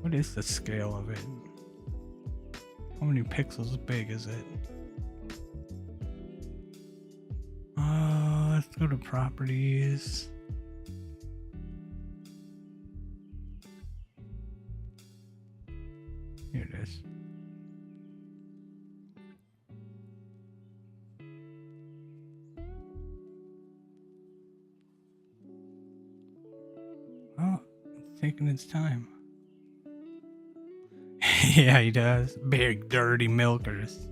Speaker 1: What is the scale of it? How many pixels big is it? Let's go to properties. Here it is. Oh, it's taking its time. Yeah, he does. Big dirty milkers.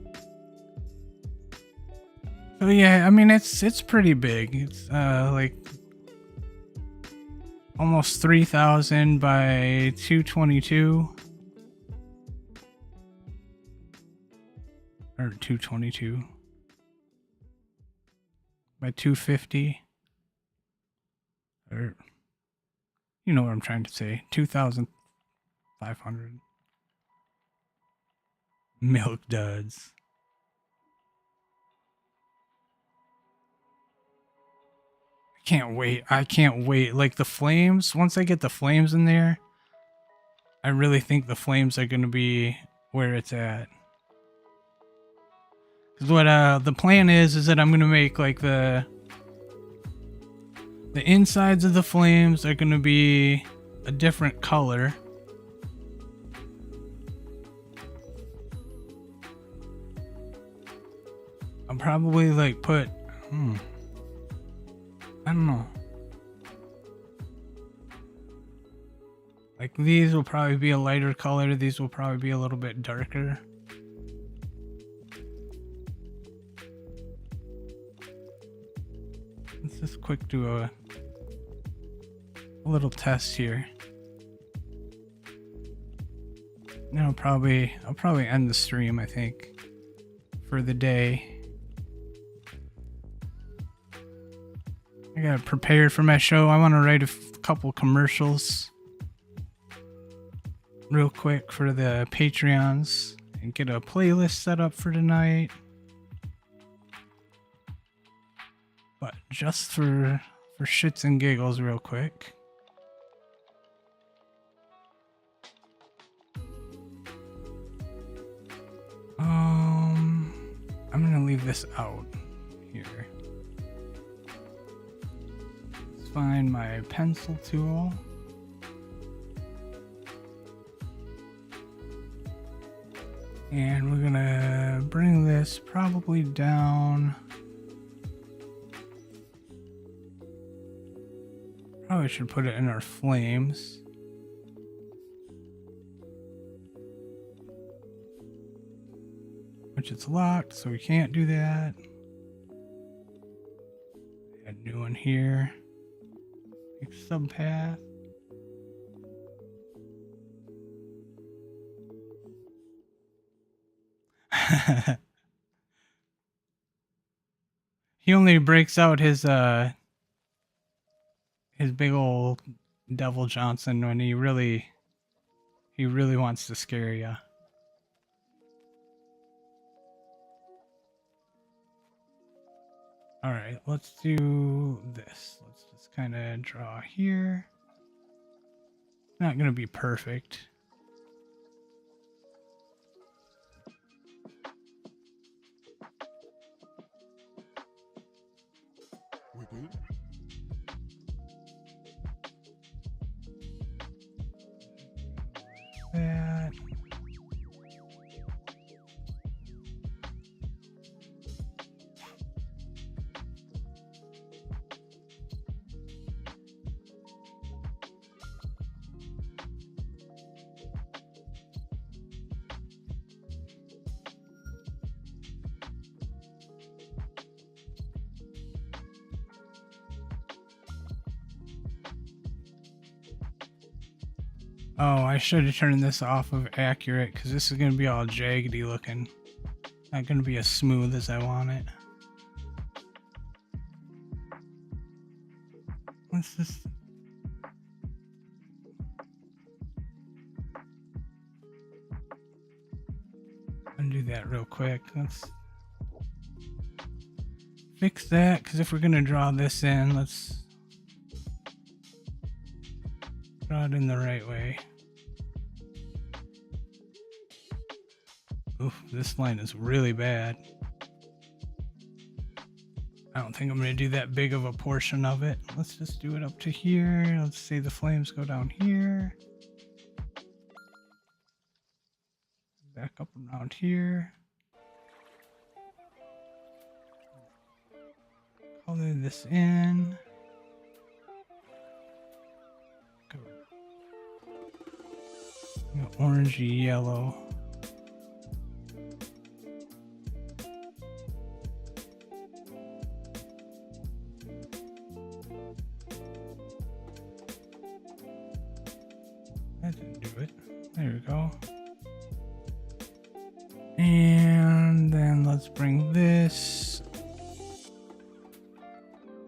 Speaker 1: So yeah, I mean it's pretty big. It's like almost 3,000 by 222. Or 222 by 250. Or you know what I'm trying to say. 2,500. Milk duds. I can't wait. Like the flames, once I get the flames in there, I really think the flames are going to be where it's at. Cuz what the plan is that I'm going to make like the insides of the flames are going to be a different color. I'll probably like put I don't know. Like these will probably be a lighter color. These will probably be a little bit darker. Let's just quick do a little test here. Then I'll probably end the stream, I think, for the day. I gotta prepare for my show. I want to write a couple commercials real quick for the Patreons and get a playlist set up for tonight. But just for shits and giggles real quick. I'm gonna leave this out here. Let's find my pencil tool. And we're gonna bring this probably down. Probably should put it in our flames. Which it's locked, so we can't do that. Add a new one here. Make subpath. He only breaks out his big old Devil Johnson when he really wants to scare you. All right, let's do this. Let's just kind of draw here. Not gonna be perfect. That. Oh, I should have turned this off of accurate because this is going to be all jaggedy looking. Not going to be as smooth as I want it. Let's just... undo that real quick. Let's fix that because if we're going to draw this in, let's draw it in the right way. Oof, this line is really bad. I don't think I'm going to do that big of a portion of it. Let's just do it up to here. Let's say the flames go down here. Back up around here. Color this in. Go. Orangey yellow. That didn't do it. There we go. And then let's bring this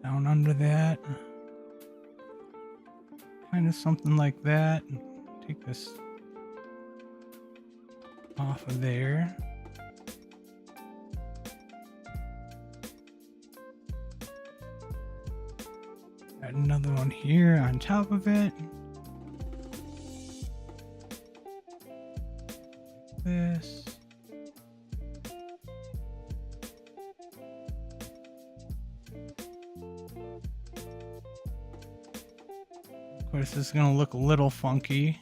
Speaker 1: down under that. Kind of something like that. Take this off of there. Add another one here on top of it. Like this. Of course, this is going to look a little funky.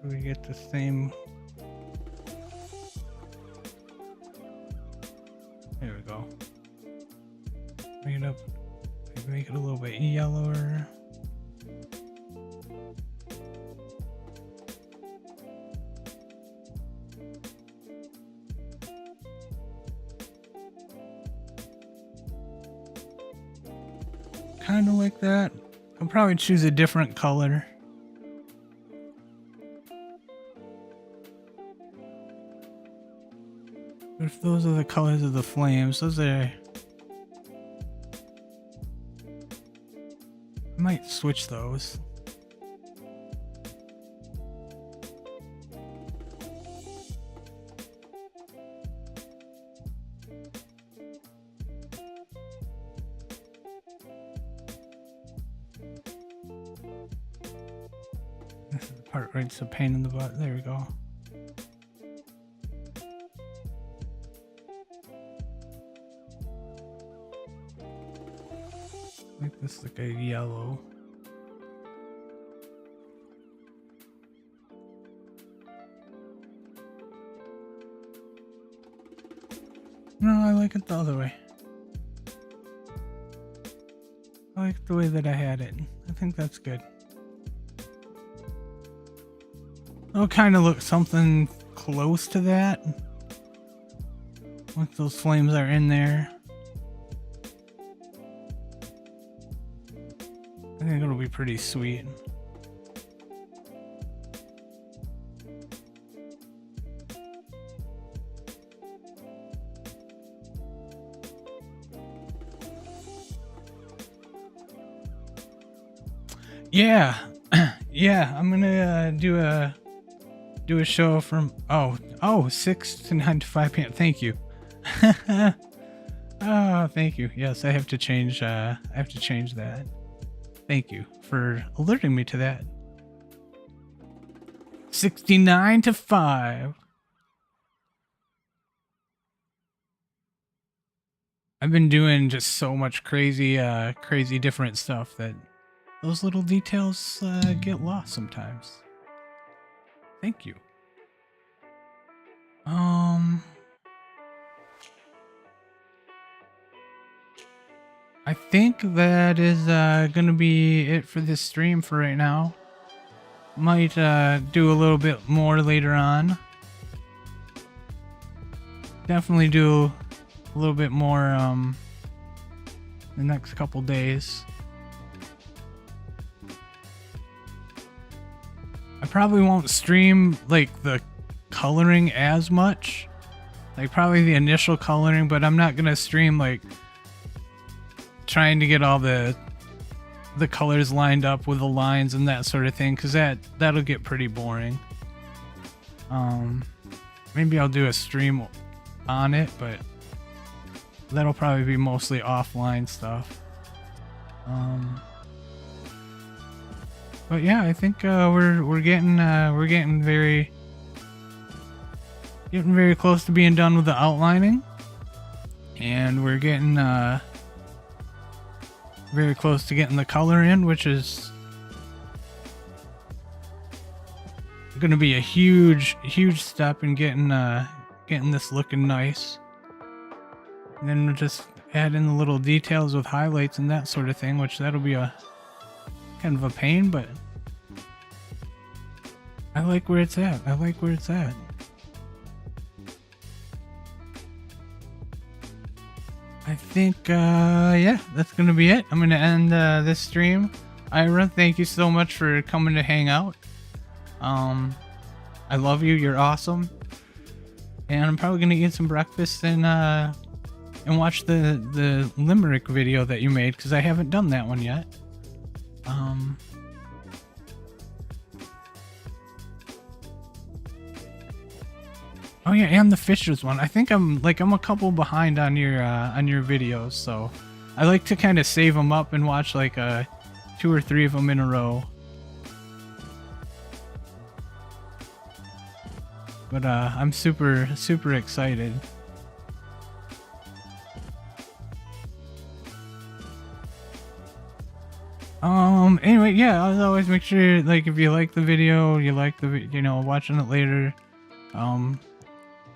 Speaker 1: We get the same. There we go. Bring it up. Make it a little bit yellower. Kind of like that. I'll probably choose a different color. But if those are the colors of the flames, those are... I might switch those. This is the part where it's a pain in the butt. There we go. Make this like a yellow. No, I like it the other way. I like the way that I had it. I think that's good. It'll kind of look something close to that. Once those flames are in there. I think it'll be pretty sweet. Yeah. Yeah, I'm gonna do a show from 6 to 9 to 5 p.m. Thank you. Oh, thank you. Yes, I have to change that. Thank you for alerting me to that. 69 to 5. I've been doing just so much crazy, crazy different stuff that those little details get lost sometimes. Thank you. I think that is gonna be it for this stream for right now. Might do a little bit more later on. Definitely do a little bit more the next couple days. I probably won't stream like the coloring as much. Like probably the initial coloring, but I'm not gonna stream like trying to get all the colors lined up with the lines and that sort of thing, because that'll get pretty boring. Maybe I'll do a stream on it, but that'll probably be mostly offline stuff. But yeah, I think we're getting very close to being done with the outlining, and we're getting very close to getting the color in, which is going to be a huge step in getting this looking nice. And then we'll just add in the little details with highlights and that sort of thing, which that'll be a kind of a pain, but I like where it's at. I think, yeah, that's gonna be it. I'm gonna end this stream. Ira, thank you so much for coming to hang out. I love you. You're awesome. And I'm probably gonna eat some breakfast and watch the limerick video that you made, because I haven't done that one yet. Oh yeah, and the Fishers one. I think I'm a couple behind on your videos, so I like to kind of save them up and watch like 2 or 3 of them in a row. But I'm super excited. Anyway, yeah, as always, make sure, like, if you like the video, watching it later,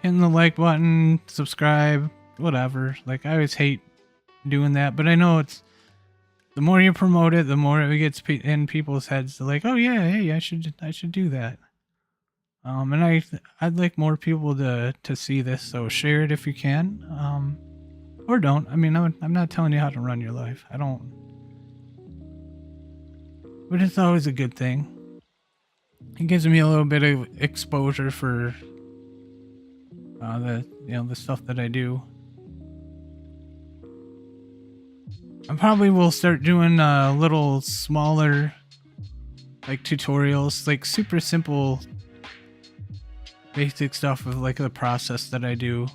Speaker 1: hitting the like button, subscribe, whatever. Like, I always hate doing that, but I know it's, the more you promote it, the more it gets in people's heads. They're like, oh yeah, hey, I should do that. And I'd like more people to see this, so share it if you can, or don't. I mean, I'm not telling you how to run your life. I don't, but it's always a good thing. It gives me a little bit of exposure for the stuff that I do. I probably will start doing little smaller, like, tutorials, like super simple basic stuff of like the process that I do.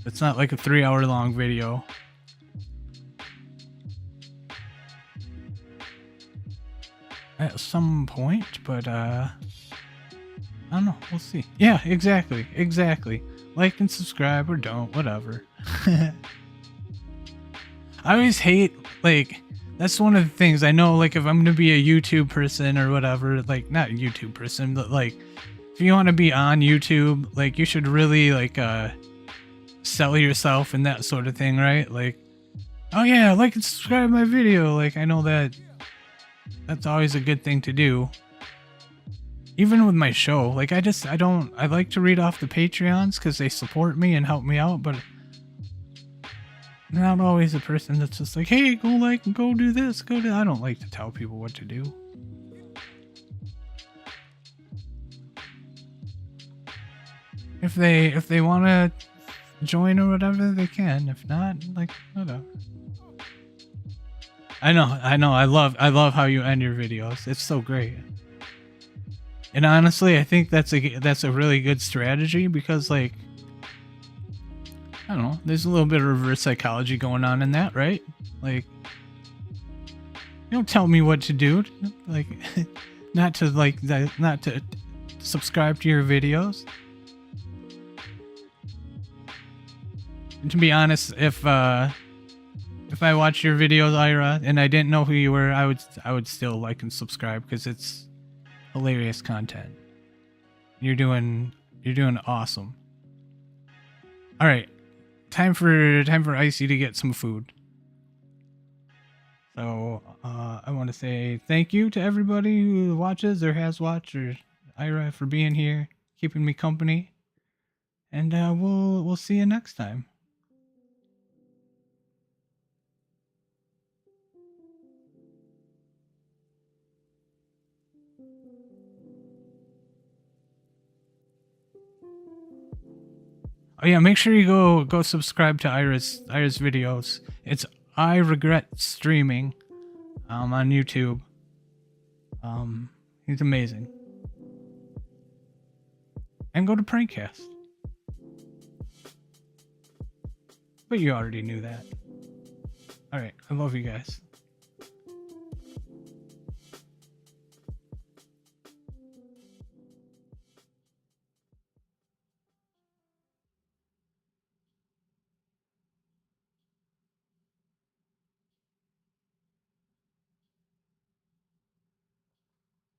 Speaker 1: It's not like a 3-hour long video. At some point, but I don't know, we'll see. Yeah, exactly. Like and subscribe, or don't, whatever. I always hate, like, that's one of the things I know, like, if I'm gonna be a YouTube person or whatever, like, not a YouTube person, but like, if you want to be on YouTube, like, you should really, like, sell yourself and that sort of thing, right? Like, oh yeah, like and subscribe to my video. Like, I know that's always a good thing to do. Even with my show, like, I like to read off the Patreons because they support me and help me out, but I'm not always a person that's just like, hey, go like and go do this, go do. I don't like to tell people what to do. If they want to join or whatever, they can. If not, like, whatever. I know. I love how you end your videos. It's so great. And honestly, I think that's a really good strategy, because, like, I don't know, there's a little bit of reverse psychology going on in that, right? Like, you don't tell me what to do, like, not to subscribe to your videos. to be honest, if I watched your videos, Ira, and I didn't know who you were, I would still like and subscribe because it's hilarious content. You're doing awesome. All right, time for Icy to get some food. So I want to say thank you to everybody who watches or has watched, or Ira for being here, keeping me company, and we'll see you next time. Oh yeah, make sure you go subscribe to Ira's videos. It's I Regret Streaming on YouTube. He's amazing. And go to Prankcast. But you already knew that. Alright, I love you guys.